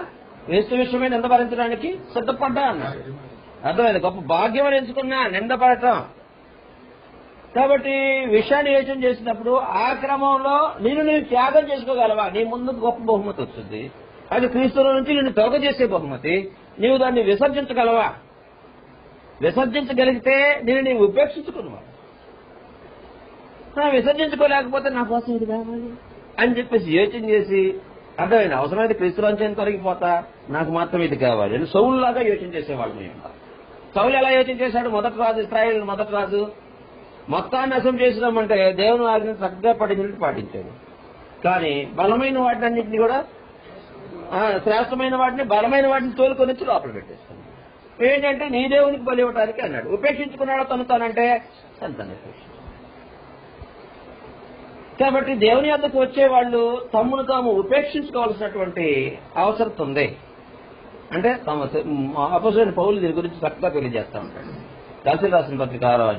క్రీస్తు విషయమే నింద భరించడానికి సిద్ధపడ్డా అన్నాడు. అర్థమైంది? గొప్ప భాగ్యం అని ఎంచుకున్నా నింద పడటం. కాబట్టి విషయాన్ని యోచన చేసినప్పుడు ఆ క్రమంలో నీవు త్యాగం చేసుకోగలవా? నీ ముందు గొప్ప బహుమతి వస్తుంది. అది క్రీస్తుల నుంచి నిన్ను తొలగ చేసే బహుమతి. నీవు దాన్ని విసర్జించగలవా? విసర్జించగలిగితే నీవు ఉపేక్షించుకున్నావా? విసర్జించుకోలేకపోతే నా కోసం ఇది కావాలి అని చెప్పేసి యోచన చేసి అర్థమైంది. అవసరమైతే క్రీస్తులోంచి తొలగిపోతా, నాకు మాత్రం ఇది కావాలి అని సౌలులాగా యోచన చేసేవాళ్ళు మేము. సౌలు ఎలా యోచన చేశాడు? ఇశ్రాయేలు మొదటి రాజు మొత్తాన్ని అసం చేసినామంటే దేవుని ఆజ్ఞను చక్కగా పాటించాడు. కానీ బలమైన వాటిని అన్నింటినీ కూడా శ్రేష్టమైన వాటిని బలమైన వాటిని తోలుకొని వచ్చి లోపల పెట్టేస్తాను. ఏంటంటే నీ దేవునికి బలి ఇవ్వటానికి అన్నాడు. ఉపేక్షించుకున్నాడో తనంటే తను ఉపేక్షించు. కాబట్టి దేవుని వద్దకు వచ్చే వాళ్ళు తమ్మును తాము ఉపేక్షించుకోవాల్సినటువంటి అవసరం ఉంది. అంటే అపోస్తలుడైన పౌలు దీని గురించి చక్కగా తెలియజేస్తా ఉంటాడు. గలతీయులకు రాసిన పత్రిక 6వ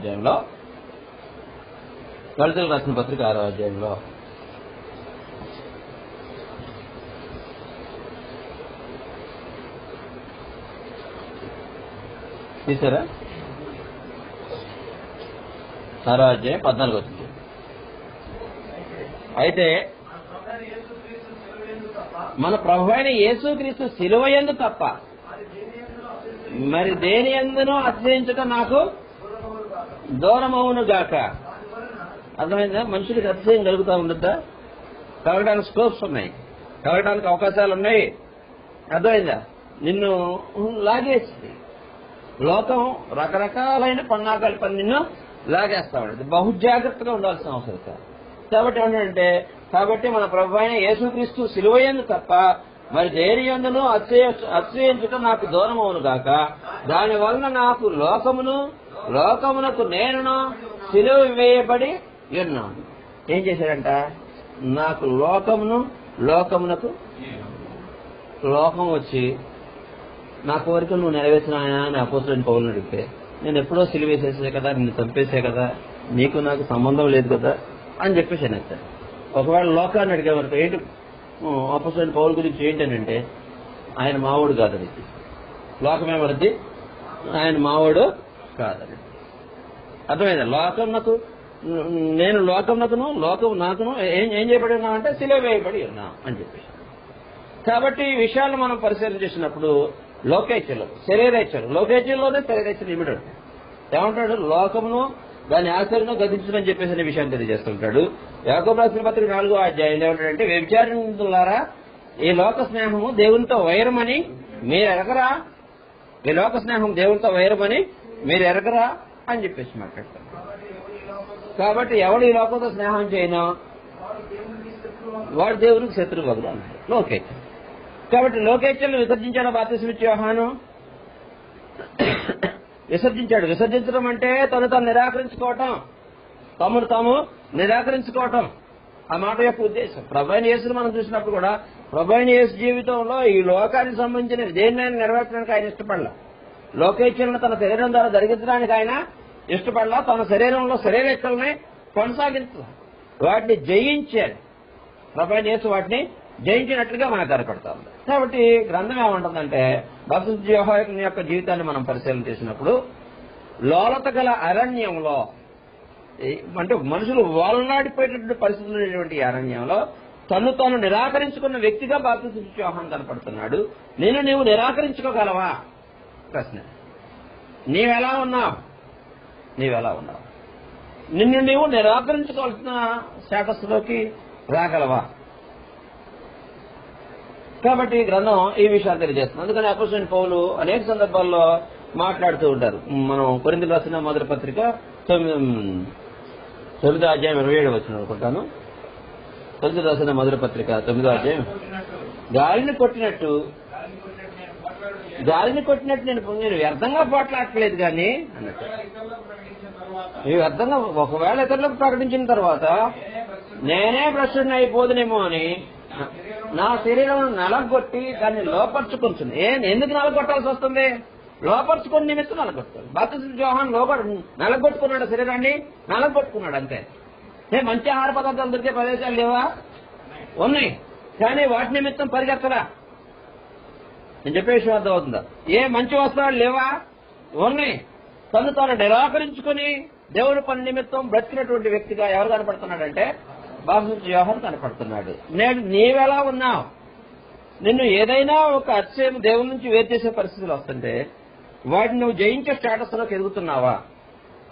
అధ్యాయంలో తీసారా? 6వ అధ్యాయం 14 వచ్చింది. అయితే మన ప్రభు అయిన యేసుక్రీస్తు శిలువ యందు తప్ప మరి దేని యందునో అతిశయించుట నాకు దూరమవును గాక. అర్థమైందా? మనుషులకు అతిశయం కలుగుతూ ఉండద్దా? కలగడానికి స్కోప్స్ ఉన్నాయి, కలగడానికి అవకాశాలు ఉన్నాయి. అర్థమైందా? నిన్ను లాగేస్తుంది లోకం. రకరకాలైన పన్నాగాలు పని నిన్ను లాగేస్తా ఉండదు. బహు జాగ్రత్తగా ఉండాల్సిన అవసరం. కాబట్టి ఏమంటే మన ప్రభు అయిన యేసుక్రీస్తు శిలువ యందు తప్ప మరి దేని యందును అతిశయించుట నాకు దూరం అవును గాక. దాని వలన నాకు లోకమును లోకమునకు నేనును సిలువ వేయబడి ఉన్నాను. ఏం చేశాడంట? నాకు లోకమునకు లోకం వచ్చి నా కోరిక నువ్వు నెరవేర్చినాయా అని అపోస్తలుడైన పౌలుని అడిగితే, నేను ఎప్పుడో సిలువ వేసేసే కదా, నిన్ను చంపేసే కదా, నీకు నాకు సంబంధం లేదు కదా అని చెప్పేసి అనేస్తాడు. ఒకవేళ లోకాన్ని అడిగే వరకు ఏంటి అపోస్తలుడైన పౌలు గురించి ఏంటనంటే, ఆయన మావోడు కాదని, లోకమేమరద్ది ఆయన మావోడు కాదని అర్థమైందా? నేను లోకమునకును లోకం నాకును ఏం చేయబడి ఉన్నామంటే సిలువ వేయబడి ఉన్నాం అని చెప్పేసి. కాబట్టి ఈ విషయాలు మనం పరిశీలన చేసినప్పుడు లోకేచ్ఛలు, శరీరేచ్ఛలు, లోకేచ్ఛల్లోనే శరీరేచ్ఛలు ఇమిడాడు. ఏమంటాడు? లోకమును దాని ఆశ్చర్యం గతించదని చెప్పేసి అనే విషయాన్ని తెలియజేస్తుంటాడు. యాకోబు రాసిన పత్రిక 4వ అధ్యాయం ఏమంటాడంటే, వ్యభిచారిణులారా, ఈ లోక స్నేహము దేవునితో వైరమని మీరు ఎరగరా? ఈ లోక స్నేహం దేవునితో వైరమని మీరు ఎరగరా అని చెప్పేసి మాట్లాడతారు. కాబట్టి ఎవడు ఈ లోకంతో స్నేహం చేయను వాడు దేవునికి శత్రువు వదులు అన్నాడు లోకేచ్ఛ. కాబట్టి లోకేచ్ఛను విసర్జించాడు బాప్తిస్మిచ్చే యోహాను, విసర్జించాడు. విసర్జించడం అంటే తను నిరాకరించుకోవటం, తమను తాము నిరాకరించుకోవటం ఆ మాట యొక్క ఉద్దేశం. ప్రభువైన యేసును మనం చూసినప్పుడు కూడా ప్రభువైన యేసు జీవితంలో ఈ లోకానికి సంబంధించిన దేన్నైనా నెరవేర్చడానికి ఆయన ఇష్టపడలా. లోకేచ్ఛలను తన శరీరం ద్వారా జరిగించడానికి ఆయన ఇష్టపడలా. తన శరీరంలో శరీరేచ్ఛల్ని కొనసాగించాలి, వాటిని జయించాడు. ప్రభువైన యేసు వాటిని జయించినట్లుగా మనకు కనపడతాం. కాబట్టి గ్రంథం ఏమంటుందంటే, బాప్తిస్మ యోహాను యొక్క జీవితాన్ని మనం పరిశీలన చేసినప్పుడు లోలత గల అరణ్యంలో, అంటే మనుషులు వాలనాడిపోయేటటువంటి పరిస్థితులు ఉన్నటువంటి అరణ్యంలో తాను నిరాకరించుకున్న వ్యక్తిగా బాప్తిస్మ యోహాను కనపడుతున్నాడు. నీవు నిరాకరించుకోగలవా? ప్రశ్న. నీవెలా ఉన్నావు? నిన్ను నీవు నిరాకరించుకోవాల్సిన స్టేటస్ లోకి రాగలవా? కాబట్టి గ్రంథం ఈ విషయాలు తెలియజేస్తుంది. అందుకని అపోస్తలుడైన పౌలు అనేక సందర్భాల్లో మాట్లాడుతూ ఉంటారు. మనం కొరింథీయులకు రాసిన మొదటి పత్రిక 9వ అధ్యాయం 27 వచ్చిన అనుకుంటాను. కొరింథీయులకు రాసిన మొదటి పత్రిక 9వ అధ్యాయం, గాలిని కొట్టినట్టు నేను వ్యర్థంగా పోట్లాడట్లేదు కానీ అన్నట్టు. ఈ వ్యర్థంగా ఒకవేళ ఇతరులకు ప్రకటించిన తర్వాత నేనే భ్రష్టుడిని అయిపోదునేమో అని నా శరీరం నలగొట్టి దాన్ని లోపరుచుకుంటుంది. ఎందుకు నలగొట్టాల్సి వస్తుంది? లోపరుచుకుని నిమిత్తం నలగొట్టాలి. బాప్తిస్మ యోహాను నలగొట్టుకున్నాడు, శరీరాన్ని నలగొట్టుకున్నాడు అంతే. మంచి ఆహార పదార్థాలు దొరికే ప్రదేశాలు లేవా? ఉన్నాయి, కానీ వాటి నిమిత్తం పరిగెత్తరా. నేను చెప్పే విషయం అర్థం అవుతుందా? మంచి వస్త్రాలు లేవా? ఉన్నాయి. తాను నిరాకరించుకుని దేవుని పని నిమిత్తం బ్రతికినటువంటి వ్యక్తిగా ఎవరు కనపడుతున్నాడంటే బాప్తిస్మ యోహాను కనపడుతున్నాడు. నీవెలా ఉన్నావు? నిన్ను ఏదైనా ఒక అతిశయం దేవుని నుంచి వేరు చేసే పరిస్థితులు వస్తుంటే వాటిని నువ్వు జయించే స్టేటస్ లోకి ఎదుగుతున్నావా?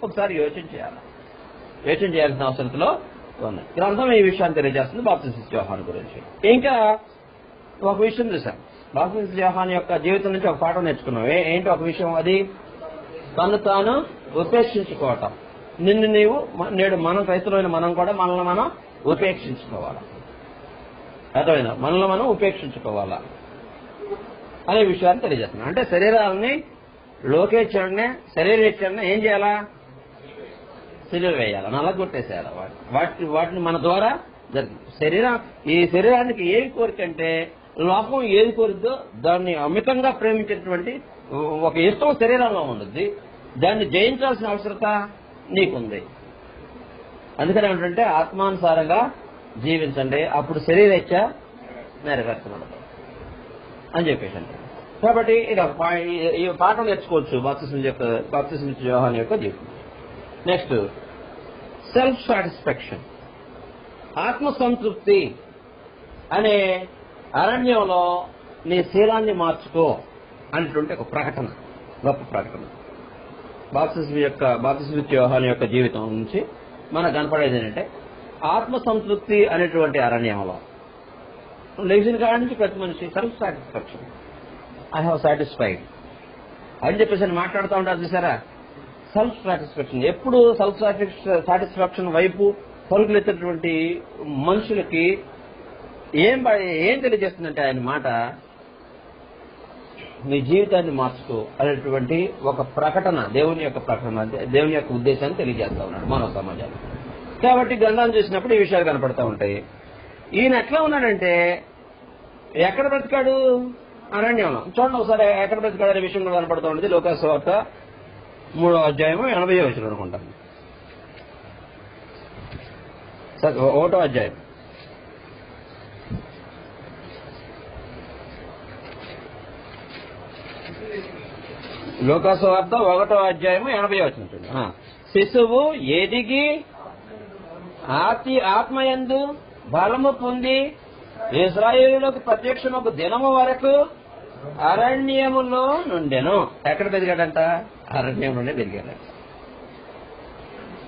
ఒకసారి యోచన చేయాల్సిన అవసరంలో ఉన్నాయి. గ్రంథం ఈ విషయాన్ని తెలియజేస్తుంది బాప్తిస్మ యోహాను గురించి. ఇంకా ఒక విషయం చూసాం, బాప్తిస్మ యోహాను యొక్క జీవితం నుంచి ఒక పాఠం నేర్చుకున్నాం. ఏంటి ఒక విషయం? అది తాను ఉపేక్షించుకోవటం. నేడు మనం క్రైస్తవులైన మనం కూడా మనల్ని మనం ఉపేక్షించుకోవాలా. అర్థమైనా? మనల్ని మనం ఉపేక్షించుకోవాలా అనే విషయాన్ని తెలియజేస్తున్నాం. అంటే శరీరాలని లోకేచ్ఛల్ని శరీరేచ్ఛల్ని ఏం చేయాలా? సిలువ వేయాలా, నల్లగొట్టేసేయాలా. వాటిని మన ద్వారా జరిగింది. ఈ శరీరానికి ఏది కోరిక అంటే లోకం ఏది కోరిద్దో దాన్ని అమితంగా ప్రేమించేటువంటి ఒక ఇష్టం శరీరంలో ఉంటుంది. దాన్ని జయించాల్సిన అవసరత నీకుంది. అందుకని ఏమిటంటే ఆత్మానుసారంగా జీవించండి, అప్పుడు శరీరేచ్ఛ నెరవేర్చబడదు అని చెప్పేసి అంటే. కాబట్టి ఈ పాఠం నేర్చుకోవచ్చు బాప్తిస్మ యోహాను యొక్క జీవితం. నెక్స్ట్, సెల్ఫ్ సాటిస్ఫాక్షన్, ఆత్మసంతృప్తి అనే అరణ్యంలో నీ శీలాన్ని మార్చుకో అనేటువంటి ఒక ప్రకటన, గొప్ప ప్రకటన. బాప్తిస్మ యోహాను యొక్క జీవితం నుంచి మనకు కనపడేది ఏంటంటే ఆత్మసంతృప్తి అనేటువంటి అరణ్యంలో లేచిన కాడి నుంచి ప్రతి మనిషి self satisfaction, I have satisfied అని చెప్పేసి మాట్లాడుతూ ఉంటారు చూసారా. సెల్ఫ్ సాటిస్ఫాక్షన్, ఎప్పుడు సెల్ఫ్ సాటిస్ఫాక్షన్ వైపు పరుగులెత్తేటువంటి మనుషులకి ఏం తెలియజేస్తుందంటే ఆయన మాట, నీ జీవితాన్ని మార్చుకో అనేటువంటి ఒక ప్రకటన, దేవుని యొక్క ప్రకటన, దేవుని యొక్క ఉద్దేశాన్ని తెలియజేస్తా ఉన్నాడు మానవ సమాజానికి. కాబట్టి గ్రంథాన్ని చూసినప్పుడు ఈ విషయాలు కనపడతా ఉంటాయి. ఈయన ఎట్లా ఉన్నాడంటే ఎక్కడ బ్రతికాడు? అరణ్యంలో. చూడండి ఒకసారి ఎక్కడ బ్రతికాడు అనే విషయం కూడా కనపడుతూ ఉంటుంది. లూకాసు వార్త 3వ అధ్యాయము 80వ వచనం అనుకుంటాను. 1వ అధ్యాయం. లూకాసు వార్త 1వ అధ్యాయము 80వ వచనం చూడండి. శిశువు ఎదిగి ఆత్మయందు బలము పొంది ఇశ్రాయేలులకు ప్రత్యక్షమకు దినము వరకు అరణ్యములో నుండెను. ఎక్కడ పెరిగాడంట? అరణ్యంలోనే పెరిగాడంట.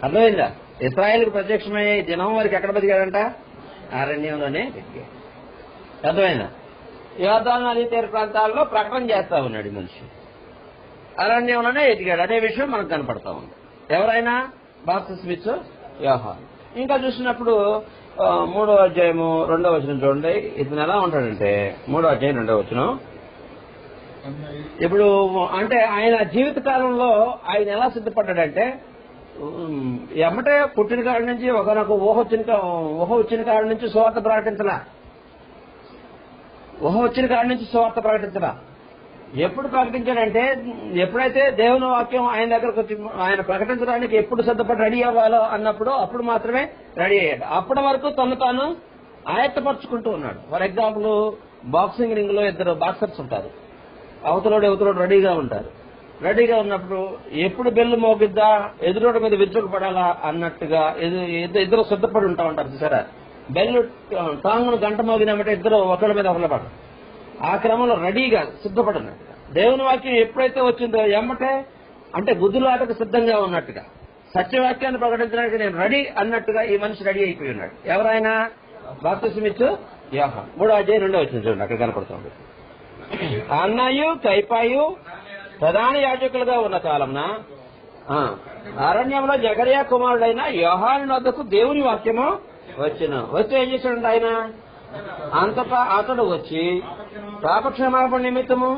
అర్థమైందా? ఇశ్రాయేలుకు ప్రత్యక్షమయ్యే దినం వరకు ఎక్కడ పెరిగాడంట? అరణ్యంలోనే పెరిగాడు. అర్థమైందా? యోర్దాను నదీ తీర ప్రాంతాల్లో ప్రకటన చేస్తా ఉన్నాడు మనిషి. అరణ్యంలోనే ఎదిగాడు అనే విషయం మనకు కనపడతా ఉంది. ఎవరైనా బాప్తిస్మిచ్చు యోహాను. ఇంకా చూసినప్పుడు 3వ అధ్యాయము 2వ వచనం చూడండి. ఇతను ఎలా ఉంటాడంటే 3వ అధ్యాయం 2వ వచనం. ఇప్పుడు అంటే ఆయన జీవిత కాలంలో ఆయన ఎలా సిద్ధపడ్డాడంటే ఎమ్మటే పుట్టిన కాడి నుంచి ఒకనొక ఊహ వచ్చిన కాడి నుంచి సువార్త ప్రకటించలా. ఊహ వచ్చిన కాడి నుంచి సువార్త ప్రకటించలా. ఎప్పుడు ప్రకటించాడంటే ఎప్పుడైతే దేవుని వాక్యం ఆయన దగ్గరకు వచ్చి ఆయన ప్రకటించడానికి ఎప్పుడు సిద్ధపడి రెడీ అవ్వాలో అన్నప్పుడు అప్పుడు మాత్రమే రెడీ అయ్యాడు. అప్పటి వరకు తను తాను ఆయత్తపరుచుకుంటూ ఉన్నాడు. ఫర్ ఎగ్జాంపుల్ బాక్సింగ్ రింగ్ లో 2 బాక్సర్స్ ఉంటారు. అవతలోడు రెడీగా ఉంటారు. రెడీగా ఉన్నప్పుడు ఎప్పుడు బెల్లు మోగిద్దా, ఎదురోడు మీద విరుచుకు పడాలా అన్నట్టుగా ఇద్దరు సిద్ధపడి ఉంటారు. సరే, బెల్లు టాంగును గంట మోగినామంటే ఇద్దరు ఒకళ్ళ మీద ఒకళ్ళ పడరు. ఆ క్రమంలో రెడీగా సిద్ధపడినట్టుగా దేవుని వాక్యం ఎప్పుడైతే వచ్చిందో ఎమ్మటే అంటే గుద్దులాటకు సిద్ధంగా ఉన్నట్టుగా సత్యవాక్యాన్ని ప్రకటించడానికి నేను రెడీ అన్నట్టుగా ఈ మనిషి రెడీ అయిపోయి ఉన్నాడు. ఎవరైనా బాప్తిస్మిచ్చు యోహాను. 3వ అధ్యాయం 2వ వచనం చూడండి, అక్కడ కనపడుతుంది. అన్నయు కైపాయు ప్రధాన యాజకులుగా ఉన్న కాలంన అరణ్యంలో జకరియా కుమారుడైన యోహాను వద్దకు దేవుని వాక్యము వచ్చి ఏం చేశాడు ఆయన? అంతటా అతడు వచ్చి పాపక్షమాపణ నిమిత్తము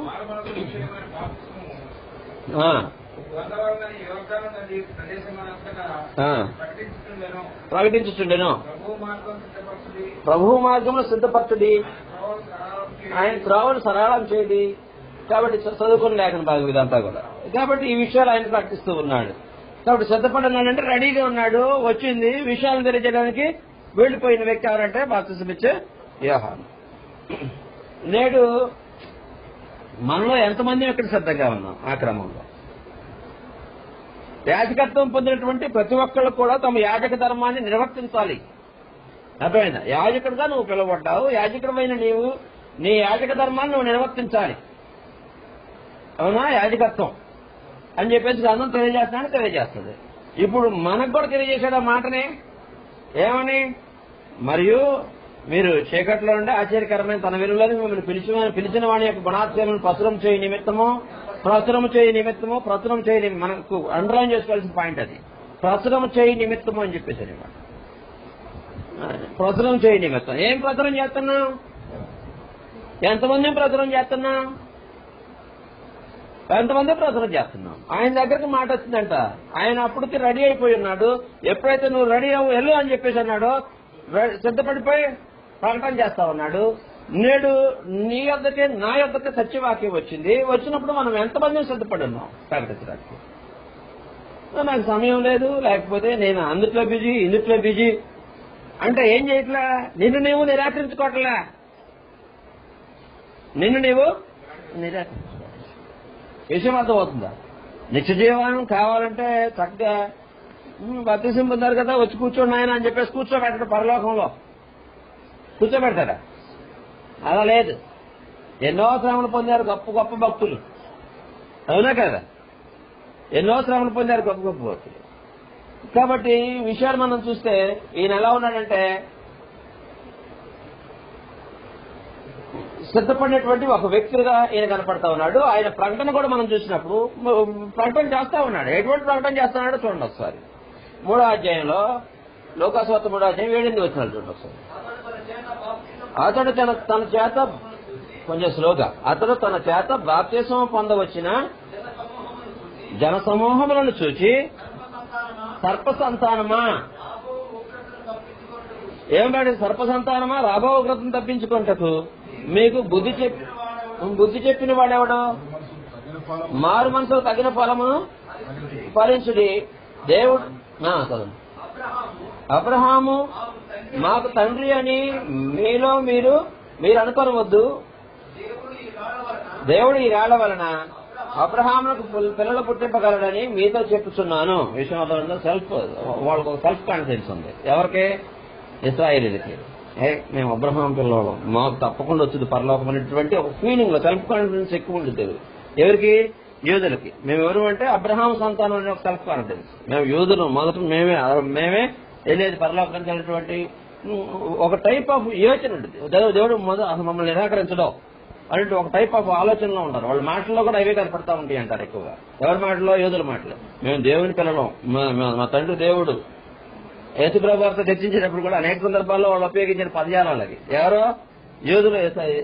ప్రకటించుచుండెను. ప్రభు మార్గమును సిద్ధపరచుడి, ఆయన త్రోవను సరళం చేయండి. కాబట్టి చదువుకుని లేఖన భాగం ఇదంతా కూడా. కాబట్టి ఈ విషయాలు ఆయన ప్రకటిస్తూ ఉన్నాడు. కాబట్టి సిద్ధపడినాడంటే రెడీగా ఉన్నాడు. వచ్చింది విషయాలను తెలియజేయడానికి వెళ్లిపోయిన వ్యక్తి ఎవరంటే బాప్తిస్మిచ్చు యోహాను. నేడు మనలో ఎంతమంది ఇక్కడ శ్రద్ధగా ఉన్నాం? ఆ క్రమంలో యాజకత్వం పొందినటువంటి ప్రతి ఒక్కళ్ళు కూడా తమ యాజక ధర్మాన్ని నిర్వర్తించాలి. అర్థమైందా? యాజకుడుగా నువ్వు పిలువబడ్డావు. యాజకుడమైన నీవు నీ యాజక ధర్మాన్ని నువ్వు నిర్వర్తించాలి. అవునా? యాజకత్వం అని చెప్పేసి అందరం తెలియజేస్తుంది. ఇప్పుడు మనకు కూడా తెలియజేశాడు ఆ మాటనే. ఏమని? మరియు మీరు చీకట్లో ఉండే ఆశ్చర్యకరమైన తన వెలుగులని మిమ్మల్ని పిలిచిన వాడి యొక్క గుణాత్మను ప్రచురం చేయ నిమిత్తము మనకు అండర్లైన్ చేసుకోవాల్సిన పాయింట్ అది. ప్రచురం చేయ నిమిత్తము అని చెప్పేసి అనమాట. ప్రచురం చేయ నిమిత్తం. ఏం ప్రచురం చేస్తున్నాం? ఎంతమంది ప్రచురం చేస్తున్నాం? ఆయన దగ్గరకు మాట వచ్చిందంట. ఆయన అప్పటికి రెడీ అయిపోయి ఉన్నాడు. ఎప్పుడైతే నువ్వు రెడీ అవ్వు వెళ్ళు అని చెప్పేసి అన్నాడో సిద్ధపడిపోయి ప్రకటన చేస్తా ఉన్నాడు. నేడు నీ యొద్దకే నా యొద్దకే సత్యవాక్యం వచ్చింది. వచ్చినప్పుడు మనం ఎంతమంది సిద్ధపడి ఉన్నాం ప్రకటించడానికి? నాకు సమయం లేదు, లేకపోతే నేను అందుట్లో బిజీ ఇందుట్లో బిజీ అంటే ఏం చేయట్లా? నిన్ను నీవు నిరాకరించుకోవట్లా. విషయం అర్థమవుతుందా? నిత్య జీవనం కావాలంటే చక్కగా బాప్తిసం పొందారు కదా, వచ్చి కూర్చోండి ఆయన అని చెప్పేసి కూర్చోబెట్టడు. పరలోకంలో కూర్చోబెడతాడా? అలా లేదు. ఎన్నో శ్రమలు పొందారు గొప్ప భక్తులు. అవునా కదా? ఎన్నో శ్రమలు పొందారు గొప్ప భక్తులు. కాబట్టి విషయాలు మనం చూస్తే ఈయన ఎలా ఉన్నాడంటే సిద్ధపడినటువంటి ఒక వ్యక్తిగా ఈయన కనపడతా ఉన్నాడు. ఆయన ప్రకటన కూడా మనం చూసినప్పుడు ప్రకటన చేస్తా ఉన్నాడు. ఎటువంటి ప్రకటన చేస్తున్నాడో చూడండి ఒకసారి. 3వ అధ్యాయంలో లూకాసు వార్త 3వ అధ్యాయం 7-8 వచనాలు చూడండి ఒకసారి. అతడు తన చేత కొంచెం స్లోగా. అతడు తన చేత బాప్తిస్మం పొందవచ్చిన జనసమూహములను చూచి, సర్ప సంతానమా, ఏమంటే సర్ప సంతానమా, రాబో ఉగ్రతను తప్పించుకుంటకు మీకు బుద్ధి చెప్పిన వాడెవడో, మారు మనసుకు తగిన ఫలమును ఫలించుడి. దేవుడు అబ్రహాము మాకు తండ్రి అని మీలో మీరు అనుకోవద్దు. దేవుడు ఈ రాళ్ల వలన అబ్రహాములకు పిల్లలు పుట్టింపగలడని మీతో చెప్పుచున్నాను. విశ్వాసంలో వాళ్ళకు సెల్ఫ్ కాన్ఫిడెన్స్ ఉంది. ఎవరికి? ఇశ్రాయేలీలకి. మేము అబ్రహాం పిల్లలు, మాకు తప్పకుండా వచ్చింది పరలోకం అనేటువంటి ఒక ఫీలింగ్ లో సెల్ఫ్ కాన్ఫిడెన్స్ ఎక్కువ ఉంటుంది. ఎవరికి? యూదులకి. మేము ఎవరు అంటే అబ్రహాం సంతానం అనే ఒక సెల్ఫ్ కాన్ఫిడెన్స్. మేము యూదులు, మొదట మేమే వెళ్ళేది పరలోకానికి అనేటువంటి ఒక టైప్ ఆఫ్ యోచన ఉంటుంది. దేవుడు అసలు మమ్మల్ని నిరాకరించడం అంటే ఒక టైప్ ఆఫ్ ఆలోచనలో ఉంటారు. వాళ్ళ మాటల్లో కూడా అవే కనపడతా ఉంటాయి అంటారు ఎక్కువగా. ఎవరి మాటలో? యూదుల మాటలు. మేము దేవుని పిల్లలం, మా తండ్రి దేవుడు. యేసుప్రభు వారితో చర్చించేటప్పుడు కూడా అనేక సందర్భాల్లో వాళ్ళు ఉపయోగించిన పదజాలకి ఎవరో యూదులు,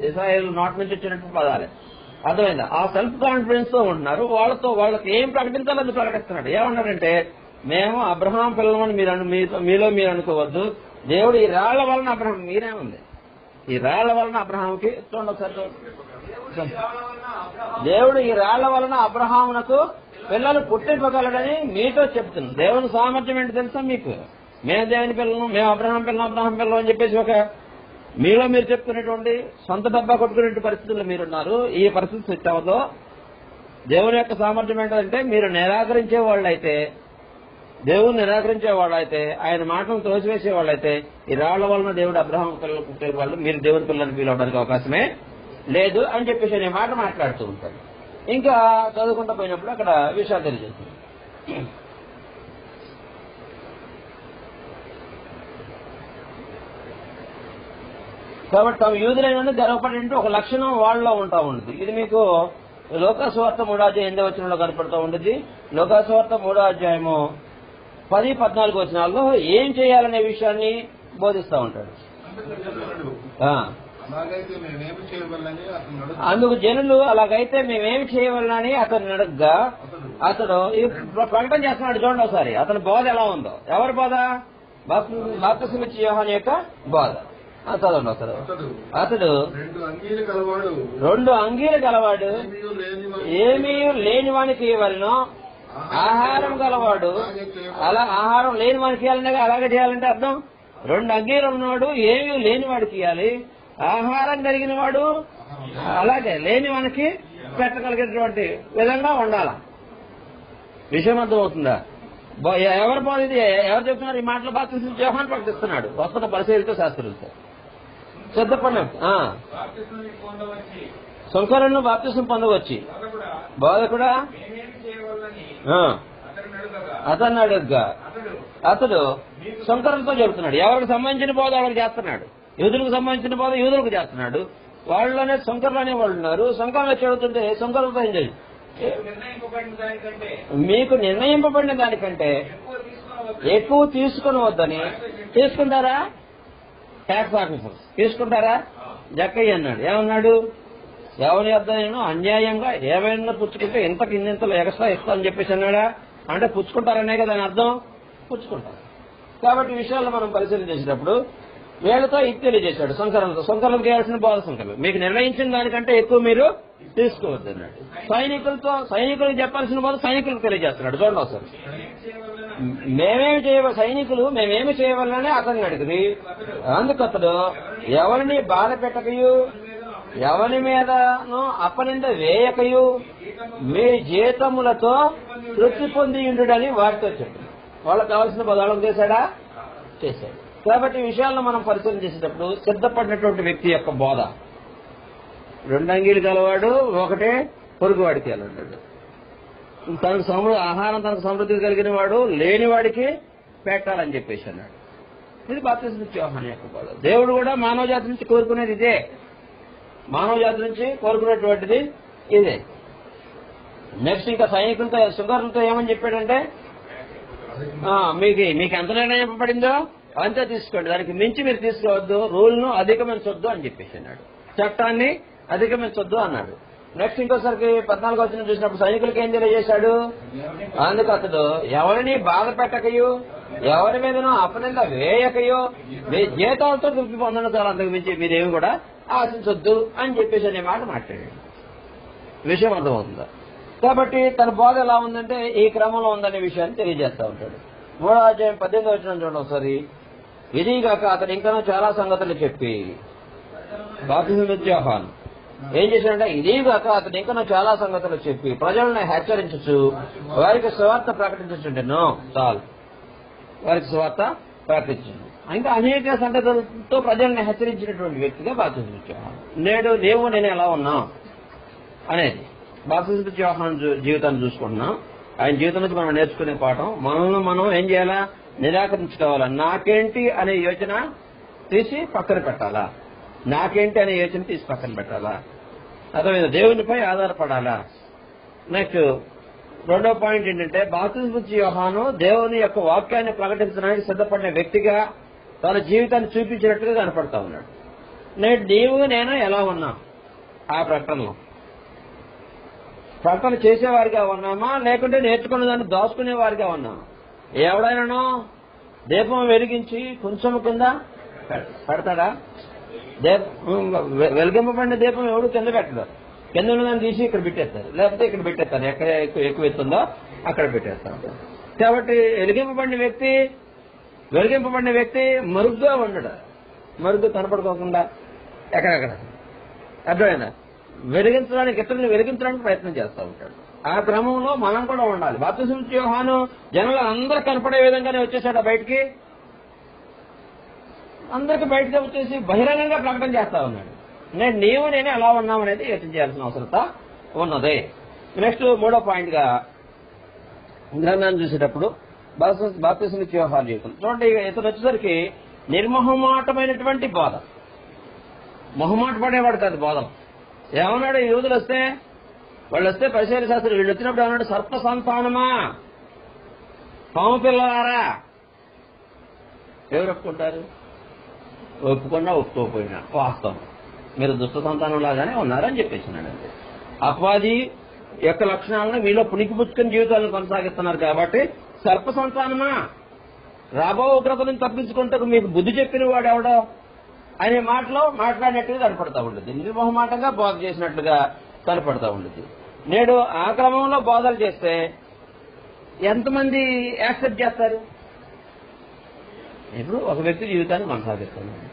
ఇశ్రాయేలు నోటి నుంచి వచ్చినటువంటి పదాలే. అర్థమైందా? ఆ సెల్ఫ్ కాన్ఫిడెన్స్ తో ఉంటున్నారు. వాళ్ళకి ఏం ప్రకటించాలో అది ప్రకటిస్తున్నాడు. ఏమన్నారంటే, మేము అబ్రహాం పిల్లమని మీలో మీరు అనుకోవద్దు. దేవుడు ఈ రాళ్ల వలన అబ్రహాం, మీరేముంది ఈ రాళ్ల వలన అబ్రహాంకి చూడండి ఒకసారి. దేవుడు ఈ రాళ్ల వలన అబ్రహామునకు పిల్లలు పుట్టింపగలడని మీతో చెప్తున్నాం. దేవుని సామర్థ్యం ఏంటి తెలుసా మీకు? మేము దేవుని పిల్లలు, మేము అబ్రహాం పిల్లలు అని చెప్పేసి ఒక మీలో మీరు చెప్తున్నటువంటి సొంత డబ్బా కొట్టుకునే పరిస్థితుల్లో మీరున్నారు. ఈ పరిస్థితి సెట్ అవ్వదు. దేవుని యొక్క సామర్థ్యం ఏంటంటే, మీరు నిరాకరించే వాళ్ళైతే, దేవుని నిరాకరించే వాళ్ళైతే, ఆయన మాటలను తోసివేసే వాళ్ళైతే, ఈ రాళ్ల వలన దేవుడు అబ్రహాం పిల్లలు పుట్టే వాళ్ళు మీరు దేవుని పిల్లలను ఫీల్ అవడానికి అవకాశమే లేదు అని చెప్పేసి అనే మాట మాట్లాడుతూ ఉంటాడు. ఇంకా చదువుకుంటూ పోయినప్పుడు అక్కడ విషయాలు తెలియజేస్తుంది. కాబట్టి తాము యూదులైన గర్వపడే ఒక లక్షణం వాళ్ళలో ఉంటా ఉంటుంది. ఇది మీకు లోకాసువార్త 3వ అధ్యాయం 8వ వచనంలో కనపడుతూ ఉంటుంది. లోకాసువార్త 3వ అధ్యాయము 10-14 వచనాల్లో ఏం చేయాలనే విషయాన్ని బోధిస్తూ ఉంటాడు. అందుకు జనులు అలాగైతే మేమేమి చేయవలనని అతను అడగ్గా అతడు ప్రకటన చేస్తున్నాడు. చూడండి ఒకసారి అతని బోధ ఎలా ఉందో. ఎవరి బోధ? బాప్తిస్మమిచ్చే యోహాను యొక్క బోధ. చదవండి ఒకసారి. అతడు 2 అంగీలు గలవాడు, ఏమీ లేని వానికి ఇవ్వాలను, ఆహారం గలవాడు. అలా ఆహారం లేని వానికి ఇవ్వాలంటే అలాగే చేయాలంటే అర్థం 2 అంగీలు ఉన్నవాడు ఏమీ లేని వాడికి ఇవ్వాలి, ఆహారం కలిగిన వాడు అలాగే లేని వానికి పెట్టగలిగినటువంటి విధంగా ఉండాల. విషయం అర్థమవుతుందా? ఎవరు పోయింది? ఎవరు చెప్తున్నారు ఈ మాటలు? బాప్తిస్మం యోహాను ప్రకటిస్తున్నాడు. వస్తున్న పరిశీలితో శాస్త్రులతో సిద్ధపడినట్టు సుంకరులను బాప్తిస్మం పొందవచ్చి బోధకుడా అతన్ని అడుగ్గా అతడు సుంకరులతో చెబుతున్నాడు. ఎవరికి సంబంధించిన బోధ ఎవరికి చేస్తున్నాడు? యూదులకు సంబంధించిన బోధ యూదులకు చేస్తున్నాడు. వాళ్ళలోనే సుంకరులు అనే వాళ్ళు ఉన్నారు. సుంకరులు చెబుతుంటే సుంకరులతో ఏం చేయాలి? మీకు నిర్ణయింపబడిన దానికంటే ఎక్కువ తీసుకుని వద్దని. తీసుకుంటారా? ట్యాక్స్ ఆఫీసర్స్ తీసుకుంటారా? జక్కయ్య అన్నాడు. ఏమన్నాడు? ఎవరి వద్ద నేను అన్యాయంగా ఏమైనా పుచ్చుకుంటే ఇంతలో ఎక్స్ట్రా ఇస్తా అని చెప్పేసి అన్నాడా? అంటే పుచ్చుకుంటారనే కదా అని అర్థం. పుచ్చుకుంటారు. కాబట్టి విషయాల్లో మనం పరిశీలన చేసేటప్పుడు వీళ్ళతో ఇది తెలియజేశాడు. సంకల్పం చేయాల్సిన బోధ సంకల్పం మీకు నిర్ణయించిన దానికంటే ఎక్కువ మీరు తీసుకోవద్దు అన్నాడు. సైనికులకు చెప్పాల్సిన బోధ సైనికులకు తెలియజేస్తున్నాడు. చూడండి ఒకసారి. మేమేమి చేయవలనని అతన్ని అడిగింది. అందుకు అతడు ఎవరిని బాధ పెట్టకయు ఎవరి మీదను అపనింద వేయకయు మీ జీతములతో తృప్తి పొంది ఉండుడని వారితో చెప్పాడు. వాళ్ళకి కావాల్సిన బోధ చేశాడా? చేశాడు. కాబట్టి ఈ విషయాలను మనం పరిశీలన చేసేటప్పుడు సిద్ధపడినటువంటి వ్యక్తి యొక్క బోధ 2 అంగీలు గలవాడు, ఒకటే పొరుగువాడికి వెళ్ళాడు. ఆహారం తనకు సమృద్ధి కలిగిన వాడు లేనివాడికి పెట్టాలని చెప్పేసి అన్నాడు. ఇది బాప్తిస్మమిచ్చే యోహాను యొక్క బోధ. దేవుడు కూడా మానవ జాతి నుంచి కోరుకునేది ఇదే. మానవ జాతి నుంచి కోరుకునేటువంటిది ఇదే. నెక్స్ట్ ఇంకా సైనికులతో సుంకరులతో ఏమని చెప్పాడంటే, మీకు ఎంత నిర్ణయింపబడిందో అంతే తీసుకోండి, దానికి మించి మీరు తీసుకోవద్దు, రూల్ను అధిగమించవద్దు అని చెప్పేసి అన్నాడు. చట్టాన్ని అధిగమించొద్దు అన్నాడు. నెక్స్ట్ ఇంకోసారికి 14 వచనం చూసినప్పుడు సైనికులకి ఏం తెలియజేశాడు? అందుకు అతడు ఎవరిని బాధ పెట్టకయో ఎవరి మీదనో అపనింద వేయకయో మీ జీతాలతో తృప్తి పొందడం చాలా అంతకు మించి మీరేమి కూడా ఆశించొద్దు అని చెప్పేసి అనే మాట మాట్లాడాడు. విషయం అర్థమవుతుందా? కాబట్టి తన బోధ ఎలా ఉందంటే ఈ క్రమంలో ఉందనే విషయాన్ని తెలియజేస్తా ఉంటాడు. 3వ అధ్యాయం 18వ వచనం చూడండి ఒకసారి. ఇదిగాక అతను ఇంకనూ చాలా సంగతులు చెప్పి బాప్తిసం యోహాను ఏం చేశాడంటే ఇదిగాక అతను ఇంకనూ చాలా సంగతులు చెప్పి ప్రజలను హెచ్చరించచ్చు వారికి సువార్త ప్రకటించుండెను. చాలు, వారికి సువార్త ప్రకటించండి. ఇంకా అనేక సంగతులతో ప్రజల్ని హెచ్చరించినటువంటి వ్యక్తిగా బాప్తిసం యోహాను. నేడు దేవుడు నేను ఎలా ఉన్నా అనేది బాప్తిసం యోహాను జీవితాన్ని చూసుకుంటున్నాం. ఆయన జీవితం నుంచి మనం నేర్చుకునే పాఠం మనల్ని మనం ఏం చేయాలా? నిరాకరించుకోవాలా. నాకేంటి అనే యోచన తీసి పక్కన పెట్టాలా. నాకేంటి అనే యోచన తీసి పక్కన పెట్టాలా. అర్థమైంది? దేవునిపై ఆధారపడాలా. నెక్స్ట్ 2వ పాయింట్ ఏంటంటే బాప్తిసం యోహాను దేవుని యొక్క వాక్యాన్ని ప్రకటించడానికి సిద్ధపడిన వ్యక్తిగా తన జీవితాన్ని చూపించినట్టుగా కనపడతా ఉన్నాడు. నేడు నీవు నేను ఎలా ఉన్నాం? ఆ ప్రకటనలో ప్రకటన చేసేవారిగా ఉన్నామా లేకుంటే నేర్చుకున్న దాన్ని దాచుకునే వారిగా ఉన్నామా? ఎవడైనానో దీపం వెలిగించి కొంచెం కింద పెడతాడా? వెలిగింపబడిన దీపం ఎవడు కింద పెట్టడు. కింద ఉన్నదాన్ని తీసి ఇక్కడ పెట్టేస్తారు, లేకపోతే ఇక్కడ పెట్టేస్తారు. ఎక్కడ ఎక్కువ ఎత్తుందో అక్కడ పెట్టేస్తారు. కాబట్టి వెలిగింపబడిన వ్యక్తి మరుగుగా ఉండడు. మరుగ్గా కనపడుకోకుండా ఎక్కడెక్కడ అర్థమైందా? వెలిగించడానికి ఇతరులను వెలిగించడానికి ప్రయత్నం చేస్తూ ఉంటాడు. ఆ క్రమంలో మనం కూడా ఉండాలి. బాప్తిసం యోహాను జనులు అందరూ కనపడే విధంగానే వచ్చేసాడు బయటికి. అందరికి బయటకు వచ్చేసి బహిరంగంగా ప్రకటన చేస్తా ఉన్నాడు. నేనే ఎలా ఉన్నామనేది యోచన చేయాల్సిన అవసరత ఉన్నది. నెక్స్ట్ 3వ పాయింట్ గా గ్రంథాన్ని చూసేటప్పుడు బాప్తిసం యోహాను జీవితం చూడండి. ఇతను వచ్చేసరికి నిర్మోహమాటమైనటువంటి బోధ. మొహమాట పడేవాడు కాదు బోధం. ఏమన్నాడు? యూదులు వస్తే పరిశీలన శాస్త్రులు వీళ్ళు వచ్చినప్పుడు ఏమన్నాడు? సర్ప సంతానమా, పాము పిల్లలారా. ఎవరు ఒప్పుకుంటారు? ఒప్పుకున్నా ఒప్పుకోకపోయినా వాస్తవం మీరు దుష్ట సంతానం లాగానే ఉన్నారని చెప్పేసినాడు. అంతే. అపవాది యొక్క లక్షణాలను మీలో పుణికిపుచ్చుకుని జీవితాలను కొనసాగిస్తున్నారు కాబట్టి సర్ప సంతానమా, రాబో ఉగ్రత నుంచి తప్పించుకుంటూ మీకు బుద్ధి చెప్పిన వాడు ఎవడో అనే మాటలో మాట్లాడినట్టుగా కనపడతా ఉంటుంది. నిర్మోహమాటంగా బోధ చేసినట్లుగా కనపడతా ఉంటుంది. నేడు ఆ క్రమంలో బోధలు చేస్తే ఎంతమంది యాక్సెప్ట్ చేస్తారు? ఇప్పుడు ఒక వ్యక్తి జీవితాన్ని కొనసాగిస్తున్నాడు.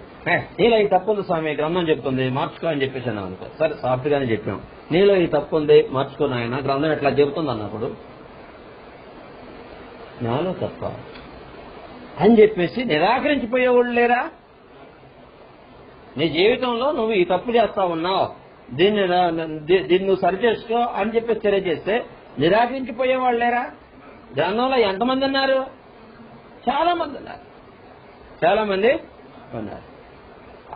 నీలో ఈ తప్పు ఉంది స్వామి, గ్రంథం చెప్తుంది మార్చుకో అని చెప్పేసి అన్నాం అనుకో. సరే సాఫ్ట్ గానే చెప్పాం. నీలో ఈ తప్పు ఉంది మార్చుకో నాయన, గ్రంథం ఎట్లా చెబుతుంది అన్నప్పుడు నాలో తప్ప అని చెప్పేసి నిరాకరించిపోయేవాళ్ళు లేరా? నీ జీవితంలో నువ్వు ఈ తప్పు చేస్తా ఉన్నావు, దీన్ని నువ్వు సరి చేసుకో అని చెప్పేసి తెలియజేస్తే నిరాకరించిపోయేవాళ్ళు లేరా? గ్రంథంలో ఎంతమంది ఉన్నారు? చాలా మంది ఉన్నారు.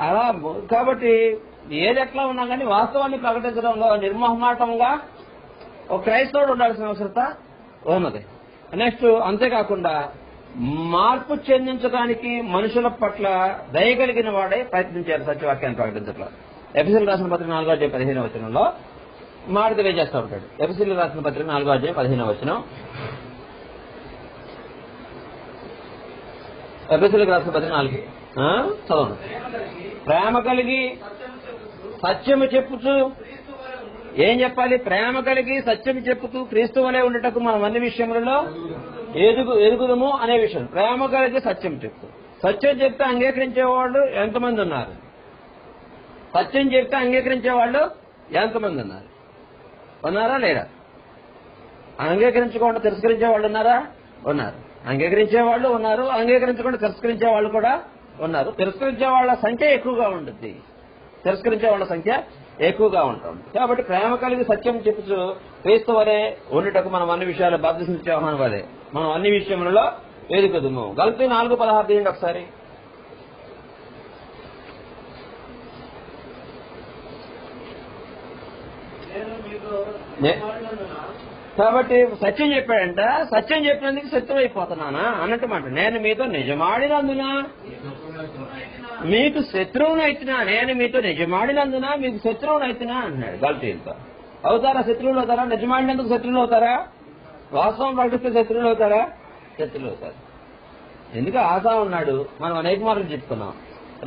అలా కాబట్టి ఏది ఎట్లా ఉన్నా కానీ వాస్తవాన్ని ప్రకటించడంలో నిర్మోహమాటంగా ఒక క్రైస్తవుడు ఉండాల్సిన అవసరత ఉన్నది. నెక్స్ట్ అంతేకాకుండా మార్పు చెందించడానికి మనుషుల పట్ల దయగలిగిన వాడే ప్రయత్నించారు సత్యవాక్యాన్ని ప్రకటించడం. ఎఫెసీయులకు రాసిన పత్రిక 4వ అధ్యాయం 15వ వచనంలో మాట తెలియజేస్తూ ఉంటాడు. ఎఫెసీయులకు రాసిన పత్రిక 4వ అధ్యాయం 15వ వచనం. ఎఫెసీయులకు రాసిన పత్రిక 4 చదవండి. ప్రేమ కలిగి సత్యము చెప్పుచు ఏం చెప్పాలి? ప్రేమ కలిగి సత్యము చెప్పుతూ క్రీస్తు వలె ఉండటకు మనం అన్ని విషయములలో ఎదుగుదము అనే విషయం. ప్రేమ కలిగి సత్యం చెప్తూ, సత్యం చెప్తే అంగీకరించేవాళ్ళు ఎంతమంది ఉన్నారు? సత్యం చెప్తే అంగీకరించేవాళ్ళు ఎంతమంది ఉన్నారు? ఉన్నారా లేరా? అంగీకరించకుండా తిరస్కరించే వాళ్ళు ఉన్నారా? ఉన్నారు. అంగీకరించేవాళ్ళు ఉన్నారు, అంగీకరించకుండా తిరస్కరించే వాళ్ళు కూడా ఉన్నారు. తిరస్కరించే వాళ్ళ సంఖ్య ఎక్కువగా ఉంటుంది. కాబట్టి ప్రేమ కలిగి సత్యం చెప్పుచు క్రీస్తు వలె ఉండుటకు మనం అన్ని విషయాలు బాప్తిసం యోహాను వలె మనం అన్ని విషయములలో ఎదుగుదుము. గలతీ 4:16 తీయండి ఒకసారి. కాబట్టి సత్యం చెప్పాడంట. సత్యం చెప్పినందుకు సత్యం అయిపోతున్నానా అన్నట్టు మాట. నేను మీతో నిజమాడినందున మీకు శత్రువునైతున్నా, నేను మీతో నిజమాడినందున మీకు శత్రువునైతున్నా అన్నాడు గల్తీలతో. అవుతారా శత్రువులు అవుతారా? నిజమాడినందుకు శత్రువులు అవుతారా? వాస్తవం ప్రకటిస్తే శత్రువులు అవుతారా? శత్రువులు అవుతారు. ఎందుకు ఆశ ఉన్నాడు, మనం అనేక మార్లు చెప్పుకున్నాం.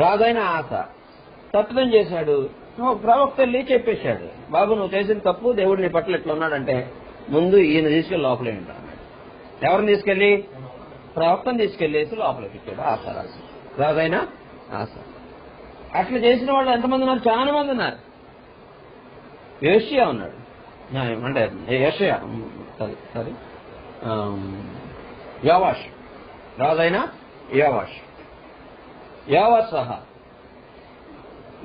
రాజైన ఆశ తప్పిదం చేశాడు, ప్రవక్త వెళ్ళి చెప్పేశాడు, బాబు నువ్వు చేసిన తప్పు, దేవుడు నీ పట్ల ఎట్లా ఉన్నాడంటే ముందు ఈయన తీసుకెళ్లి లోపలే ఉంటాడు. ఎవరిని తీసుకెళ్లి? ప్రవక్తను తీసుకెళ్లేసి లోపల పెట్టాడు ఆశ రాజైన ఆశ. అట్లా చేసిన వాళ్ళు ఎంతమంది ఉన్నారు? చాలా మంది ఉన్నారు. యోషియా ఉన్నాడు, అంటే యోషియా సారీ యోవాష్, రాజైన యోవాష్ సహా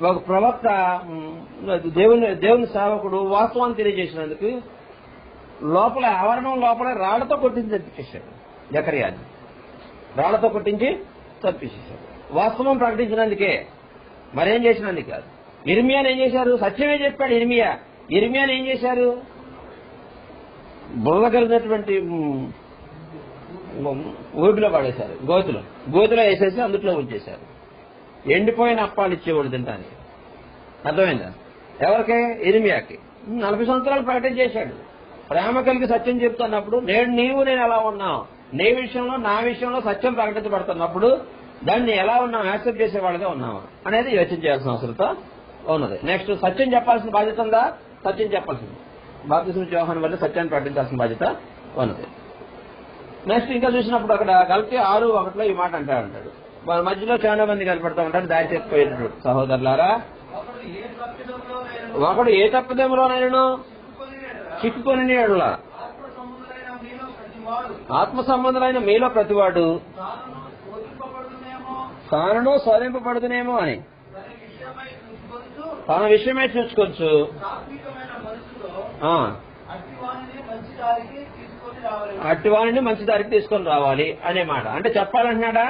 ఒక ప్రవక్త, దేవుని సేవకుడు వాస్తవాన్ని తెలియజేసినందుకు లోపల ఆవరణం లోపల రాళ్లతో కొట్టించి చంపించేశాడు. జకర్యాని రాళ్లతో కొట్టించి చంపించేశాడు. వాస్తవం ప్రకటించినందుకే, మరేం చేసినందుకు కాదు. ఇర్మియాని ఏం చేశారు? సత్యమే చెప్పాడు ఇర్మియాని ఏం చేశారు? బుర్ర కలిగినటువంటి ఊపిలో పడేశారు, గోతిలో వేసేసి అందుట్లో ఉంచేశారు. ఎండిపోయిన అప్పాలు ఇచ్చేవాడు తింటానికి. అర్థమైందా? ఎవరికే? ఇర్మియాకి. 40 సంవత్సరాలు ప్రకటన చేశాడు. ప్రేమ కలిగి సత్యం చెప్తున్నప్పుడు నేను ఎలా ఉన్నావు, నీ విషయంలో నా విషయంలో సత్యం ప్రకటించబడుతున్నప్పుడు దాన్ని ఎలా ఉన్నాం, యాక్సెప్ట్ చేసేవాళ్ళుగా ఉన్నాము అనేది యోచన చేయాల్సిన అవసరం ఉన్నది. నెక్స్ట్, సత్యం చెప్పాల్సిన బాధ్యత ఉందా? సత్యం చెప్పాల్సింది. బాప్తిస్మ యోహాను వల్ల సత్యాన్ని ప్రకటించాల్సిన బాధ్యత ఉన్నది. నెక్స్ట్ ఇంకా చూసినప్పుడు అక్కడ గల్తీ 6:1 ఈ మాట అంటాడు, వాళ్ళ మధ్యలో చాలా మంది కనపడతా ఉంటారు, దారి చెప్పిపోయినట్టు. సహోదరులారా, ఒకడు ఏ తప్పిదములోనైనా చిక్కుకొని ఎడలా ఆత్మ సంబంధులైన మీలో ప్రతివాడు తాను శోధింపబడుతునేమో అని తన విషయమే చూసుకోవచ్చు, అట్టివాణిని మంచి దారికి తీసుకొని రావాలి అనే మాట. అంటే చెప్పాలంటున్నాడా?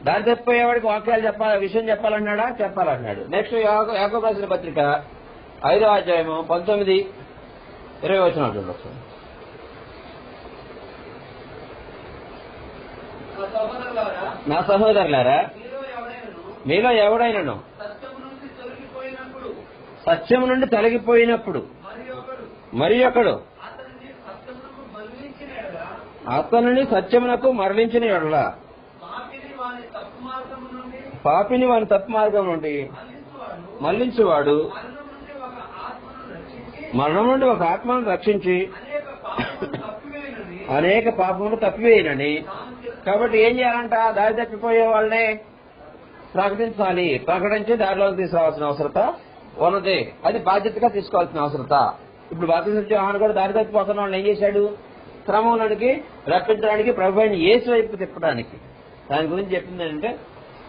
దారి తప్పిపోయేవాడికి వాక్యాలు చెప్పాలి, విషయం చెప్పాలన్నాడా? చెప్పాలన్నాడు. నెక్స్ట్ యాకోబు రాసిన పత్రిక 5వ అధ్యాయము 19-20 వచనాలు చూడవచ్చు. నా సహోదరులారా, మీలో ఎవడైనను సత్యం నుండి తొలగిపోయినప్పుడు మరి ఒకడు అతనిని సత్యమునకు మరలించిన ఎడల పాపిని వాని తప్పు మార్గం నుండి మళ్లించువాడు మరణం నుండి ఒక ఆత్మను రక్షించి అనేక పాపములు తప్పివేయనని. కాబట్టి ఏం చేయాలంట? దారి తప్పిపోయే వాళ్ళనే ప్రకటించాలి, ప్రకటించి దారిలోకి తీసుకురావాల్సిన అవసరత ఉన్నది. అది బాధ్యతగా తీసుకోవాల్సిన అవసరత. ఇప్పుడు బాప్తిస్మ యోహాను కూడా దారి తప్పిపోతున్న వాళ్ళని ఏం చేశాడు? క్రమంలోనికి రప్పించడానికి, ప్రభువైన యేసు వైపు తిప్పడానికి. దాని గురించి చెప్పింది ఏంటంటే,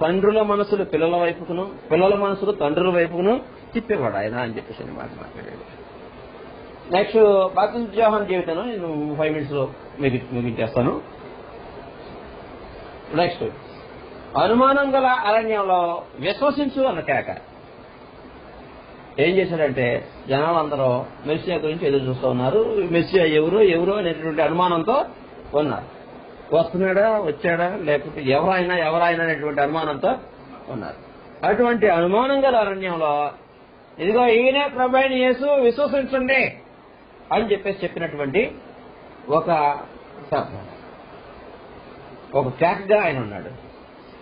తండ్రుల మనసులు పిల్లల వైపుకును, పిల్లల మనసులు తండ్రుల వైపుకును తిప్పేవాడు ఆయన అని చెప్పేసి మాట మాట్లాడాడు. నెక్స్ట్, బాప్తిస్మ యోహాను జీవితం నేను 5 minutes లో ముగించేస్తాను. నెక్స్ట్, అనుమానం గల అరణ్యంలో విశ్వసించు అన్న కేక. ఏం చేశాడంటే, జనాలందరూ మెస్సియా గురించి ఎదురు చూస్తూ ఉన్నారు. మెస్సియా ఎవరు అనేటువంటి అనుమానంతో ఉన్నారు. వస్తున్నాడా, వచ్చాడా, లేకపోతే ఎవరైనా అనేటువంటి అనుమానంతో ఉన్నారు. అటువంటి అనుమానం గల అరణ్యంలో ఇదిగో ఈయనే ప్రభువైన యేసు, విశ్వసించండి అని చెప్పినటువంటి ఒక కేకగా ఆయన ఉన్నాడు.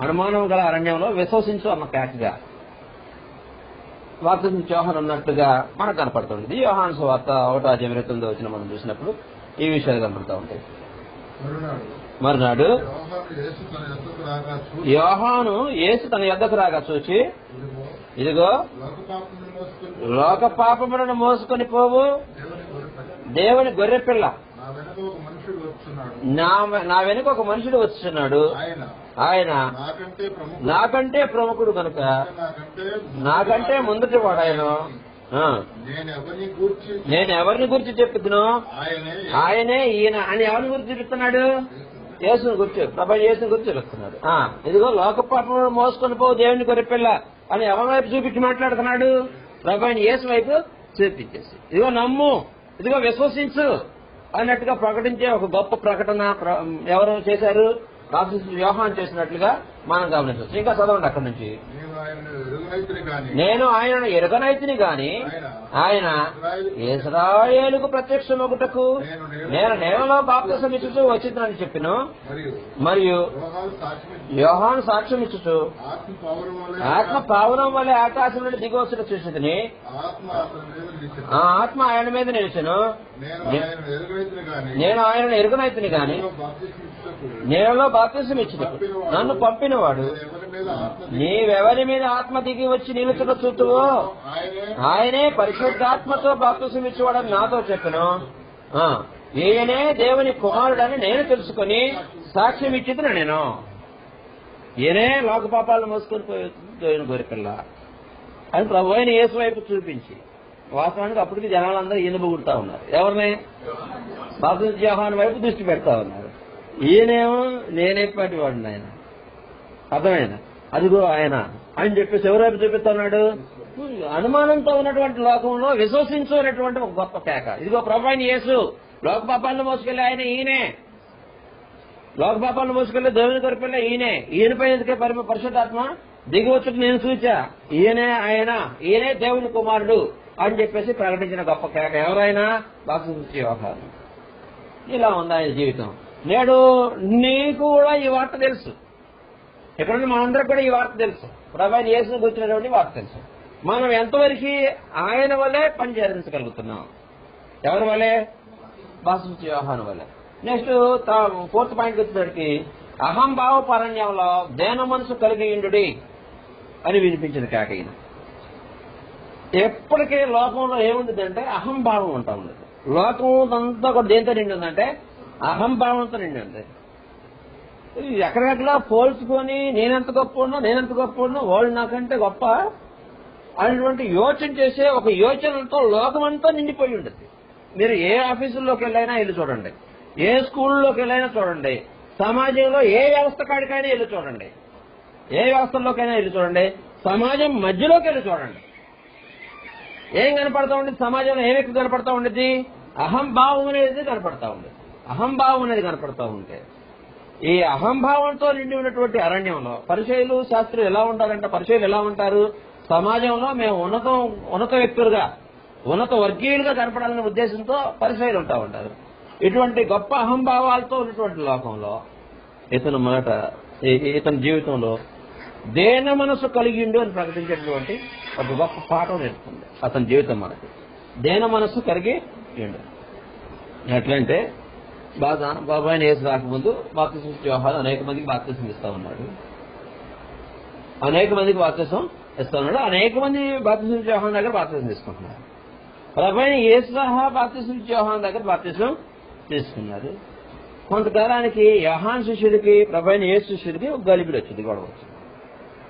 అనుమానం గల అరణ్యంలో విశ్వసించు అన్న కేకగా బాప్తిస్మ యోహాను అన్నట్టుగా మనకు కనపడుతుంది. యోహాను సువార్త 1వ అధ్యాయం 29వ వచనం మనం చూసినప్పుడు ఈ విషయాలు కనపడుతూ ఉంటాయి. మరునాడు యోహాను యేసు తన యొద్దకు రాగా చూచి, ఇదిగో లోక పాపములను మోసుకొని పోవు దేవుని గొర్రెపిల్ల, నా వెనుక ఒక మనుషుడు వచ్చున్నాడు, ఆయన నాకంటే ప్రముఖుడు కనుక నాకంటే ముందుటి వాడు ఆయన. నేను ఎవరిని గురించి చెప్తున్నాను? ఆయనే ఈయన అని ఎవరిని గురించి చెప్తున్నాడు? యేసుని గురించి, ప్రభు యేసుని గురించి చెప్తున్నాడు. ఇదిగో లోక పాపములను మోసుకొని పోవు దేవుని గొర్రెపిల్ల అని ఎవరి వైపు చూపించి మాట్లాడుతున్నాడు? ప్రభు యేసు వైపు చూపించేసి, ఇదిగో నమ్ము, ఇదిగో విశ్వసించు అన్నట్టుగా ప్రకటించే ఒక గొప్ప ప్రకటన ఎవరు చేశారు? బాప్తిస్మ యోహాను చేసినట్లుగా మనం గమనించవచ్చు. ఇంకా చదవండి అక్కడి నుంచి. నేను ఆయనను ఎరుగనైతిని గాని ఆయన ఇశ్రాయేలుకు ప్రత్యక్షమగుటకు నేను నేలలో బాప్తిసం ఇచ్చుచూ వచ్చిందని చెప్పిను. మరియు యోహాను సాక్ష్యం ఇచ్చుచు ఆత్మ పావురం వల్ల ఆకాశం నుండి దిగవచ్చుట చూసిని. ఆ ఆత్మ ఆయన మీద నిలిచెను. నేను ఆయనను ఎరుగనైతిని గాని నేలలో బాప్తిసం ఇచ్చుటకు నన్ను పంపినవాడు నీవెవరి మీద ఆత్మ దిగి వచ్చి నిలుచుట చూతువో ఆయనే పరిశుద్ధాత్మతో బాప్తిసం ఇచ్చేవాడని నాతో చెప్పను. ఈయనే దేవుని కుమారుడని నేను తెలుసుకుని సాక్ష్యం ఇచ్చింది నేను. ఈయనే లోక పాపాలను మోసుకొని పోయిన గొరికల్లా అని ప్రభు అయిన యేసు వైపు చూపించి, వాస్తవానికి అప్పటికి జనాలందరూ ఈయన పొగుడుతా ఉన్నారు. ఎవరిని? బాప్తిసం యోహాను వైపు దృష్టి పెడతా ఉన్నారు. ఈయనేమో నేనేపాటి వాడిని, ఆయన అర్థమైనా అదిగో ఆయన అని చెప్పేసి ఎవరైపు చూపిస్తున్నాడు? అనుమానంతో ఉన్నటువంటి లోకంలో విశ్వసించుకున్నటువంటి ఒక గొప్ప కేక. ఇదిగో ప్రభు అయిన యేసు లోక పాపాలను మోసుకెళ్ళి ఆయన ఈయనే, లోక పాపాలను మోసుకెళ్ళి దేవుని కొరికెళ్ళి ఈయనే. ఈయనపై ఎందుకే పరిశుద్ధాత్మ దిగి వచ్చి నేను చూచా, ఈయనే ఆయన, ఈయనే దేవుని కుమారుడు అని చెప్పేసి ప్రకటించిన గొప్ప కేక. ఎవరైనా బాప్తిసం యోహాను. ఇలా ఉంది ఆయన జీవితం. నేడు నీకు కూడా ఈ వార్త తెలుసు. ఎక్కడున్న మనందరికి కూడా ఈ వార్త తెలుసు. ప్రభు అయిన యేసును గురించినటువంటి వార్త తెలుసు. మనం ఎంతవరకు ఆయన వల్లే పనిచేయించగలుగుతున్నాం? ఎవరి వల్లే? బాప్తిసం యోహాను వల్లే. నెక్స్ట్ 4th పాయింట్కి వచ్చేసరికి అహంభావ పరణ్యంలో దేన మనసు కలిగి ఉండు అని వినిపించింది కాకయ్య. ఎప్పటికీ లోకంలో ఏముంటుందంటే అహంభావం ఉంటా ఉండదు. లోకం అంతా కూడా దేంతో నిండి ఉందంటే అహంభావంతో నిండి ఉంది. ఎక్కడెక్కడ పోల్చుకొని నేనెంత గొప్ప వాళ్ళు నాకంటే గొప్ప అనేటువంటి యోచన చేసే ఒక యోచనతో లోకమంతా నిండిపోయి ఉంటుంది. మీరు ఏ ఆఫీసుల్లోకి వెళ్ళైనా వెళ్ళి చూడండి, ఏ స్కూల్లోకి వెళ్ళైనా చూడండి, సమాజంలో ఏ వ్యవస్థ కాడికైనా వెళ్ళి చూడండి, ఏ వ్యవస్థల్లోకైనా వెళ్ళి చూడండి, సమాజం మధ్యలోకి వెళ్ళి చూడండి. ఏం కనపడతా ఉండేది? సమాజంలో ఏం ఎక్కువ కనపడతా ఉండేది? అహంభావం అనేది కనపడతా ఉండేది. అహంభావం అనేది కనపడతా ఉంటే ఈ అహంభావంతో నిండి ఉన్నటువంటి అరణ్యంలో పరిచయులు శాస్త్రులు ఎలా ఉంటారంటే, పరిచయులు ఎలా ఉంటారు? సమాజంలో మేము ఉన్నత వ్యక్తులుగా, ఉన్నత వర్గీయులుగా కనపడాలనే ఉద్దేశంతో పరిచయులు ఉంటా ఉంటారు. ఇటువంటి గొప్ప అహంభావాలతో ఉన్నటువంటి లోకంలో ఇతని జీవితంలో దేన మనసు కలిగిండు అని ప్రకటించేటువంటి ఒక గొప్ప పాఠం నేర్పుతుంది అతని జీవితం. మనకి దేన మనసు కలిగి ఉండు. ఎట్లంటే బాబు ఆయన యేసు రాకముందు బాప్తిసం యోహాను అనేక మందికి బాప్తిసం ఇస్తా ఉన్నాడు. అనేక మంది బాప్తిసం యోహాను దగ్గర బాప్తిసం తీసుకుంటున్నారు. ప్రభు అయిన యేసు బాప్తిసం యోహాను దగ్గర బాప్తిసం తీసుకున్నారు. కొంతకాలానికి యోహాను శిష్యుడికి ప్రభు అయిన యేసు శిష్యుడికి ఒక గలిబిలి వచ్చింది,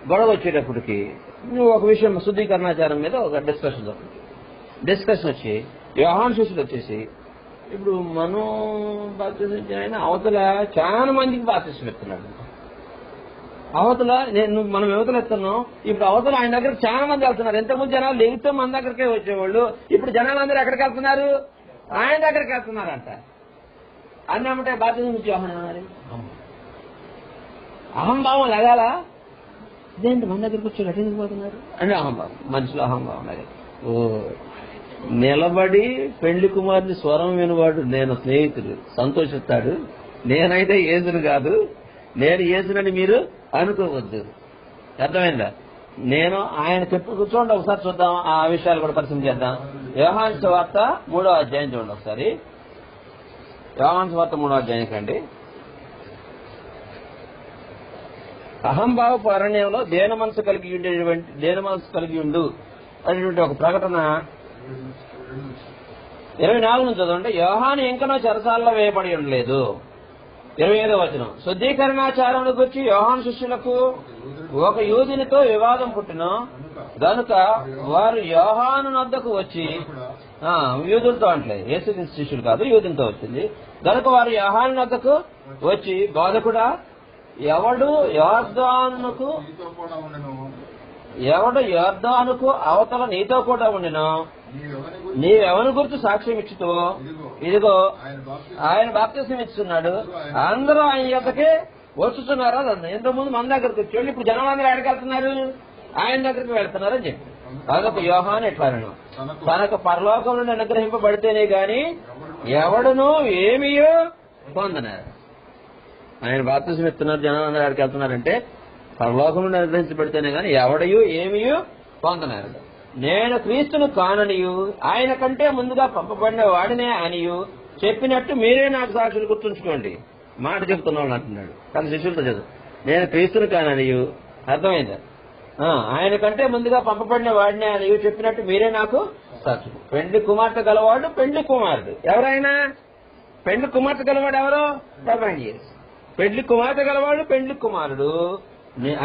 గొడవ వచ్చేటప్పటికి ఒక విషయం శుద్ధీకరణాచారం మీద ఒక డిస్కషన్ వచ్చి యోహాను శిష్యుడు వచ్చేసి, ఇప్పుడు మనం బాప్తిసం ఆయన అవతల చాలా మందికి బాప్తిసం ఇస్తున్నాడు. అవతల మనం యువతలు ఇస్తున్నాం, ఇప్పుడు అవతల ఆయన దగ్గరకు చాలా మంది వెళ్తున్నారు. ఎంతమంది జనాలు లేకపోతే మన దగ్గరికే వచ్చేవాళ్ళు, ఇప్పుడు జనాలందరూ ఎక్కడికి వెళ్తున్నారు? ఆయన దగ్గరికి వెళ్తున్నారంట. అన్నమంటే బాప్తిసం యోహాను అహంభావం లగాల ఇదేంటి మన దగ్గరికి వచ్చి ఎక్కడికి పోతున్నారు అని అహంభావం, మనిషిలో అహంభావం లగాలి. ఓ నిలబడి పెళ్లి కుమారుని స్వరం వినవాడు నేను స్నేహితుడు సంతోషిస్తాడు. నేనైతే యేసును కాదు, నేను యేసునని మీరు అనుకోవద్దు. అర్థమైందా? నేను ఆయన చెప్పు కూర్చోండి, ఒకసారి చూద్దాం, ఆ విషయాలు కూడా పరిచయం చేద్దాం. యోహాను సువార్త 3వ అధ్యాయం చూడండి ఒకసారి. యోహాను సువార్త 3వ అధ్యాయం కండి. అహంభావ అరణ్యంలో దేన మనసు కలిగి ఉండు అనేటువంటి ఒక ప్రకటన 24 నుంచి చదవండి. యోహాను ఇంకనో చెరసాలలో వేయబడి ఉండలేదు. 25వ వచనం. శుద్ధీకరణాచారమును గురించి యోహాను శిష్యులకు ఒక యూదునితో వివాదం పుట్టిన గనుక వారు యోహాను వద్దకు వచ్చి, యూదులతో అంటే యేసు శిష్యులు కాదు, యూదునితో వచ్చింది గనుక వారు యోహాను వద్దకు వచ్చి, బోధకుడా, ఎవడు యోర్దానుకు అవతల నీతో కూడా ఉండినో నీవెవరి గురించి సాక్ష్యం ఇచ్చుతో ఇదిగో ఆయన బాప్తిసం ఇస్తున్నాడు, అందరూ ఆయన యొక్కకి వచ్చుతున్నారా ఇంతకుముందు మన దగ్గరకు వచ్చి ఇప్పుడు జనాలందరూ ఎక్కడికి వెళ్తున్నారు, ఆయన దగ్గరికి వెళ్తున్నారని చెప్పి. అదొక యోహాను ఎట్లాను తనకు పరలోకం నుండి అనుగ్రహింపబడితేనే గాని ఎవడును ఏమియో పొందనారు. ఆయన బాప్తిసం ఇస్తున్నారు, జనాలందరూ ఎక్కడికి వెళ్తున్నారంటే పరలోకం నుండి అనుగ్రహించబడితేనే గాని ఎవడయు ఏమియో పొందనారు. నేను క్రీస్తును కాననియు ఆయన కంటే ముందుగా పంపబడిన వాడినే అనియు చెప్పినట్టు మీరే నాకు సాక్షులు గుర్తుంచుకోండి. మాట చెప్తున్నాడు అంటున్నాడు. కానీ శిష్యులతో చదువు, నేను క్రీస్తును కాననియు, అర్థమైందా? ఆయన కంటే ముందుగా పంపబడిన వాడినే అని చెప్పినట్టు మీరే నాకు సాక్షులు. పెండ్లి కుమార్తె గలవాడు పెండ్లి కుమారుడు. ఎవరైనా పెండ్లి కుమార్తె గలవాడు ఎవరో పెండ్లి కుమార్తె గలవాడు పెండ్లి కుమారుడు.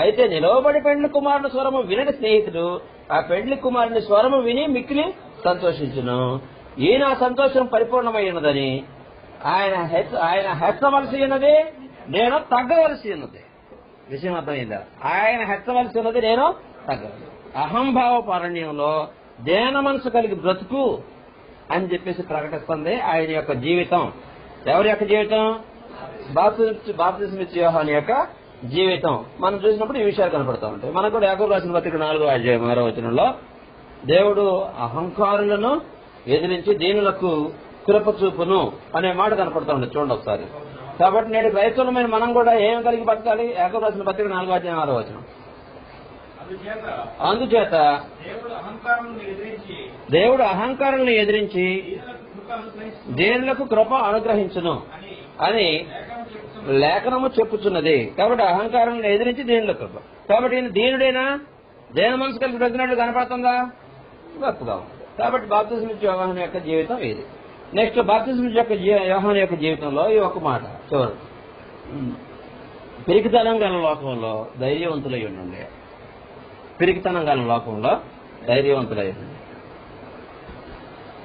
అయితే నిలవబడి పెండ్లి కుమారుని స్వరము వినని స్నేహితుడు ఆ పెండ్లి కుమారుని స్వరము విని మిక్కిలి సంతోషించును. ఈయన సంతోషం పరిపూర్ణమై ఉన్నదని ఆయన హెచ్చవలసి ఉన్నది, నేను తగ్గవలసి ఉన్నది. విషయం అర్థమైందా? ఆయన హెచ్చవలసి ఉన్నది, నేను తగ్గవలసి. అహంభావ పారణ్యంలో దేన మనసు కలిగి బ్రతుకు అని చెప్పేసి ప్రకటిస్తుంది ఆయన యొక్క జీవితం. ఎవరి యొక్క జీవితం? బాప్తిసం ఇచ్చే యోహాను యొక్క జీవితం. మనం చూసినప్పుడు ఈ విషయాలు కనపడతా ఉంటాయి. మనకు కూడా యాకోబు రాసిన పత్రిక 4వ అధ్యాయం 6వ వచనంలో దేవుడు అహంకారులను ఎదిరించి దీనులకు కృప చూపును అనే మాట కనపడతా ఉంటుంది. చూడండి ఒకసారి. కాబట్టి నేడు క్రైస్తవులమైన మనం కూడా ఏం కలిగి బతకాలి? యాకోబు రాసిన పత్రిక 4వ అధ్యాయం 6వ వచనం. అందుచేత దేవుడు అహంకారాలను ఎదిరించి దీనులకు కృప అనుగ్రహించును అని లేఖనము చెప్పుచున్నది. కాబట్టి అహంకారాలను ఎదిరించి దీనుల కృప. కాబట్టి ఈయన దీనుడైనా దేని మనసు కలిగి బ్రతికినట్లు కనపడుతుందా? గొప్పగా ఉంది. కాబట్టి బాప్తిసం ఇచ్చే యోహాను యొక్క జీవితం ఇది. నెక్స్ట్ బాప్తిసం ఇచ్చే యోహాను యొక్క జీవితంలో ఈ ఒక మాట చూడండి. పిరికితనం గల లోకంలో ధైర్యవంతులై ఉండండి. పిరికితనం గల లోకంలో ధైర్యవంతులై ఉండండి.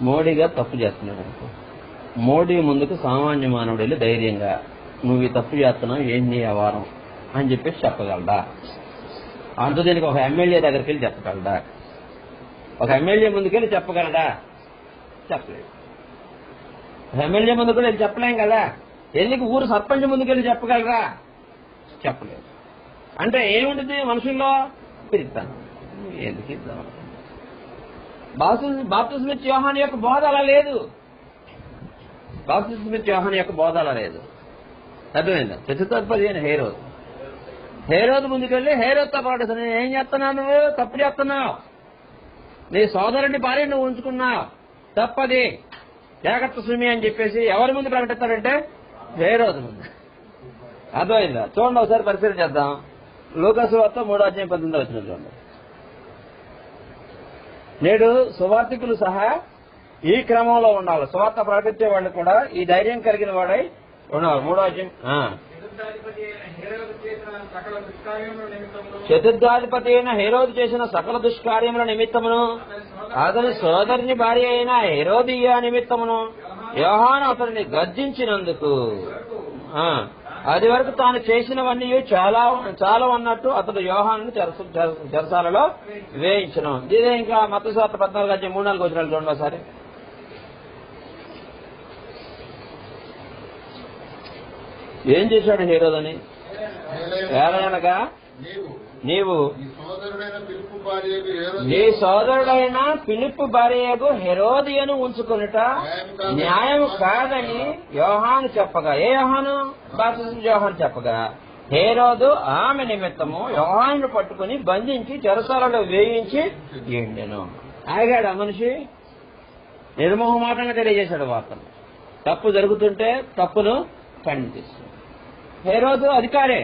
మోడీగా తప్పు చేస్తున్నాడు అనుకో, మోడీ ముందుకు సామాన్య మానవుడు వెళ్ళి ధైర్యంగా నువ్వు ఈ తప్పు చేస్తున్నావు, ఏంటి నీ వ్యవహారం అని చెప్పేసి చెప్పగలడా? అంత దీనికి ఒక ఎమ్మెల్యే దగ్గరికి వెళ్ళి చెప్పగలడా? ఒక ఎమ్మెల్యే ముందుకెళ్ళి చెప్పగలడా? చెప్పలేదు. ఎమ్మెల్యే ముందు కూడా వెళ్ళి చెప్పలేం కదా. ఎందుకు ఊరు సర్పంచ్ ముందుకెళ్ళి చెప్పగలరా? చెప్పలేదు. అంటే ఏముంటుంది మనుషుల్లో? పిలుస్తాను. ఎందుకు ఇద్దాం? బాప్తిసం ఇచ్చే యోహాను యొక్క బోధ అలా లేదు. బాప్తిసం ఇచ్చే యోహాను యొక్క బోధ అలా లేదు. అర్థమైందా? చతుర్థాధిపతి అయిన హేరోదు ముందుకెళ్ళి హేరోద్తో పాటు ఏం చేస్తున్నావు? నువ్వు తప్పు చేస్తున్నావు, నీ సోదరుని భార్య నువ్వు ఉంచుకున్నావు, తప్పది, జాగ్రత్త సుమి అని చెప్పేసి ఎవరి ముందు ప్రకటిస్తారంటే హేరోదు ముందు. అర్థమైందా? చూడండి ఒకసారి పరిశీలన చేద్దాం. లూకా సువార్త 3వ అధ్యాయం 18వ వచనం చూడండి. నేడు సువార్తికులు సహా ఈ క్రమంలో ఉండాలి. సువార్త ప్రకటించే వాళ్ళు కూడా ఈ ధైర్యం కలిగిన వాడై ఉండాలి. 3వ అధ్యాయం. చతుర్థాధిపతి అయిన హేరోదు చేసిన సకల దుష్కార్యముల నిమిత్తమును అతని సోదరుని భార్య అయిన హేరోదియ నిమిత్తమును యోహాను అతనిని గర్జించినందుకు అది వరకు తాను చేసినవన్నీ చాలా అన్నట్టు అతడు యోహాను చెరసాలలో వేయించను. ఇదే ఇంకా మత్తయి సువార్త 14వ అధ్యాయం 3-4 వచనాలు చూడండి ఒకసారి. ఏం చేశాడు హేరోదని? ఏలయనగా నీవు నీ సోదరుడైన ఫిలిప్పు భార్యకు హెరోదియను ఉంచుకొనుట న్యాయం కాదని యోహాను చెప్పగా, ఏ యోహాను? బాప్తిసం యోహాను చెప్పగా హేరోదు ఆమె నిమిత్తము యోహాను పట్టుకుని బంధించి చెరసాలలో వేయించి ఎండెను. ఆగాడు ఆ మనిషి, నిర్మోహమాటంగా తెలియజేశాడు వార్తను. తప్పు జరుగుతుంటే తప్పును ఖండిస్తుంది. హేరోదు అధికారే,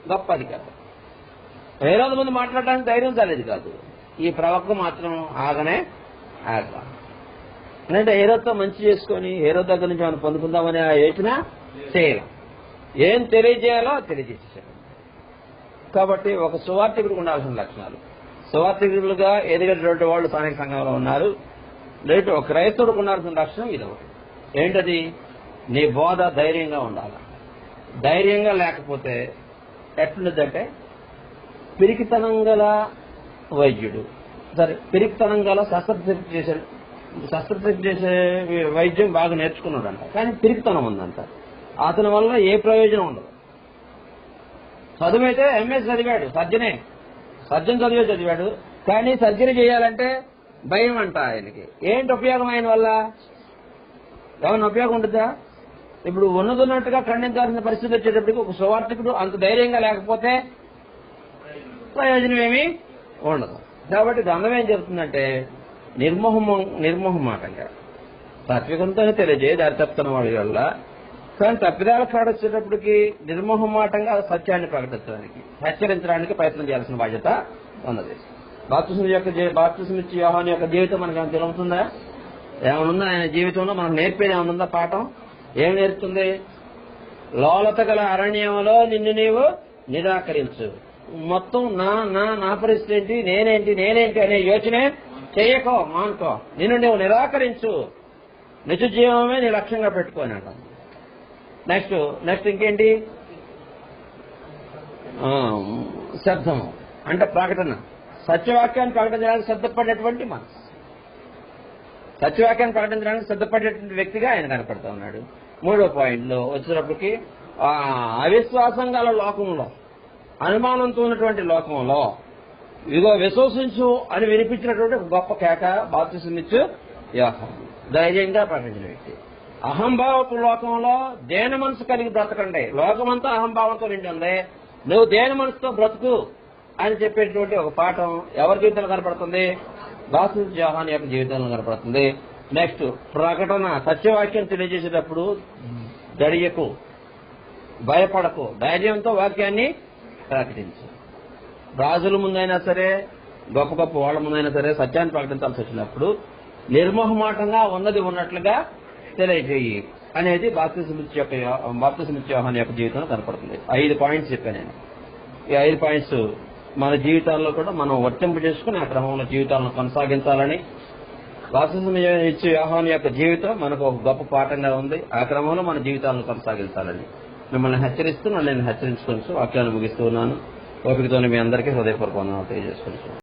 గొప్ప అధికారి. హేరోదు ముందు మాట్లాడడానికి ధైర్యం చాలేదు కాదు. ఈ ప్రవక్త మాత్రం ఆగనే ఆగ. ఎందుకంటే హేరోద్తో మంచి చేసుకొని హేరోద్ దగ్గర నుంచి మనం పొందుకుందామని ఆ యోచన చేయలేం. ఏం తెలియజేయాలో తెలియజేసేసాడు. కాబట్టి ఒక సువార్థికుడికి ఉండాల్సిన లక్షణాలు. సువార్థికులుగా ఎదిగేటువంటి వాళ్ళు స్థానిక సంఘంలో ఉన్నారు. లేదు ఒక క్రైస్తవుడికి ఉండాల్సిన లక్షణం ఇది ఒకటి. ఏంటది? నీ బోధ ధైర్యంగా ఉండాలి. ధైర్యంగా లేకపోతే ఎట్లుందంటే పిరికితనం గల వైద్యుడు, సరే పిరికితనం గల శస్త్రచికిత్స చేసే వైద్యం బాగా నేర్చుకున్నాడంట, కానీ పిరికితనం ఉందంట. అతని వల్ల ఏ ప్రయోజనం ఉండదు. చదువైతే ఎంఎస్ చదివాడు, సర్జన్ చదివాడు. కానీ సర్జరీ చేయాలంటే భయం అంట ఆయనకి. ఏంటి ఉపయోగం ఆయన వల్ల? ఏమన్నా ఉపయోగం ఉంటుందా? ఇప్పుడు ఉన్నదున్నట్టుగా ఖండించాల్సిన పరిస్థితి వచ్చేటప్పటికి ఒక సువార్థికుడు అంత ధైర్యంగా లేకపోతే ప్రయోజనం ఏమీ ఉండదు. కాబట్టి గ్రంథం ఏం చెబుతుందంటే నిర్మోహమాటంగా సాత్వికంతో తెలియజేయ దారి తప్పుతున్న వాడి వల్ల, కానీ తప్పిదాల కాడొచ్చేటప్పటికి నిర్మోహమాటంగా సత్యాన్ని ప్రకటించడానికి, హెచ్చరించడానికి ప్రయత్నం చేయాల్సిన బాధ్యత ఉన్నది. బాప్తిస్మ ఇచ్చే యోహాను యొక్క జీవితం మనకు ఏమైనా తెలుస్తుందా? ఏమనుందా ఆయన జీవితంలో మనకు నేర్పేది ఏమనుందా పాఠం? ఏం నేర్పుతుంది? లోలత గల అరణ్యంలో నిన్ను నీవు నిరాకరించు. మొత్తం నా పరిస్థితి ఏంటి, నేనేంటి అనే యోచనే చేయకో, మానుకో. నిన్ను నీవు నిరాకరించు, నిజ జీవమే నీ లక్ష్యంగా పెట్టుకోనట. నెక్స్ట్ ఇంకేంటి? శబ్దము అంటే ప్రకటన. సత్యవాక్యాన్ని ప్రకటించడానికి సిద్ధపడేటువంటి మనసు, సత్యవాక్యాన్ని ప్రకటించడానికి సిద్ధపడేటువంటి వ్యక్తిగా ఆయన కనపడుతూ ఉన్నాడు. 3వ పాయింట్లో వచ్చేటప్పటికి అవిశ్వాసం గల లోకంలో, అనుమానంతో ఉన్నటువంటి లోకంలో ఇదిగో విశ్వసించు అని వినిపించినటువంటి ఒక గొప్ప కేక బాప్తిస్మ ఇచ్చు యోహాను. ధైర్యంగా ప్రకటించిన వ్యక్తి. అహంభావపు లోకంలో దేన మనసు కలిగి బ్రతకండి, లోకమంతా అహంభావంతో నిండి ఉంది, నువ్వు దేని మనసుతో బ్రతుకు అని చెప్పేటువంటి ఒక పాఠం ఎవరి జీవితంలో కనపడుతుంది? బాప్తిస్మ యోహాను యొక్క జీవితంలో కనపడుతుంది. నెక్స్ట్ ప్రకటన. సత్యవాక్యం తెలియజేసేటప్పుడు దడియకు, భయపడకు, ధైర్యంతో వాక్యాన్ని ప్రకటించు. రాజుల ముందైనా సరే, గొప్ప గొప్ప వాళ్ళ ముందైనా సరే సత్యాన్ని ప్రకటించాల్సి వచ్చినప్పుడు నిర్మోహమాటంగా ఉన్నది ఉన్నట్లుగా తెలియజేయి అనేది బాప్తిస్మ యోహాను యొక్క జీవితంలో కనపడుతుంది. 5 పాయింట్స్ చెప్పాను నేను. ఈ 5 పాయింట్స్ మన జీవితాల్లో కూడా మనం వర్తింపు చేసుకుని ఆ క్రమంలో జీవితాలను కొనసాగించాలని, బాప్తిస్మ ఇచ్చే యోహాను యొక్క జీవితం మనకు ఒక గొప్ప పాఠంగా ఉంది. ఆ క్రమంలో మన జీవితాలను కొనసాగించాలని మిమ్మల్ని హెచ్చరిస్తూ నేను హెచ్చరించుకోవచ్చు. వాక్యాన్ని ముగిస్తూ ఉన్నాను. ఓపికతో మీ అందరికీ హృదయపూర్వకంగా తెలియజేసుకుంటున్నాను.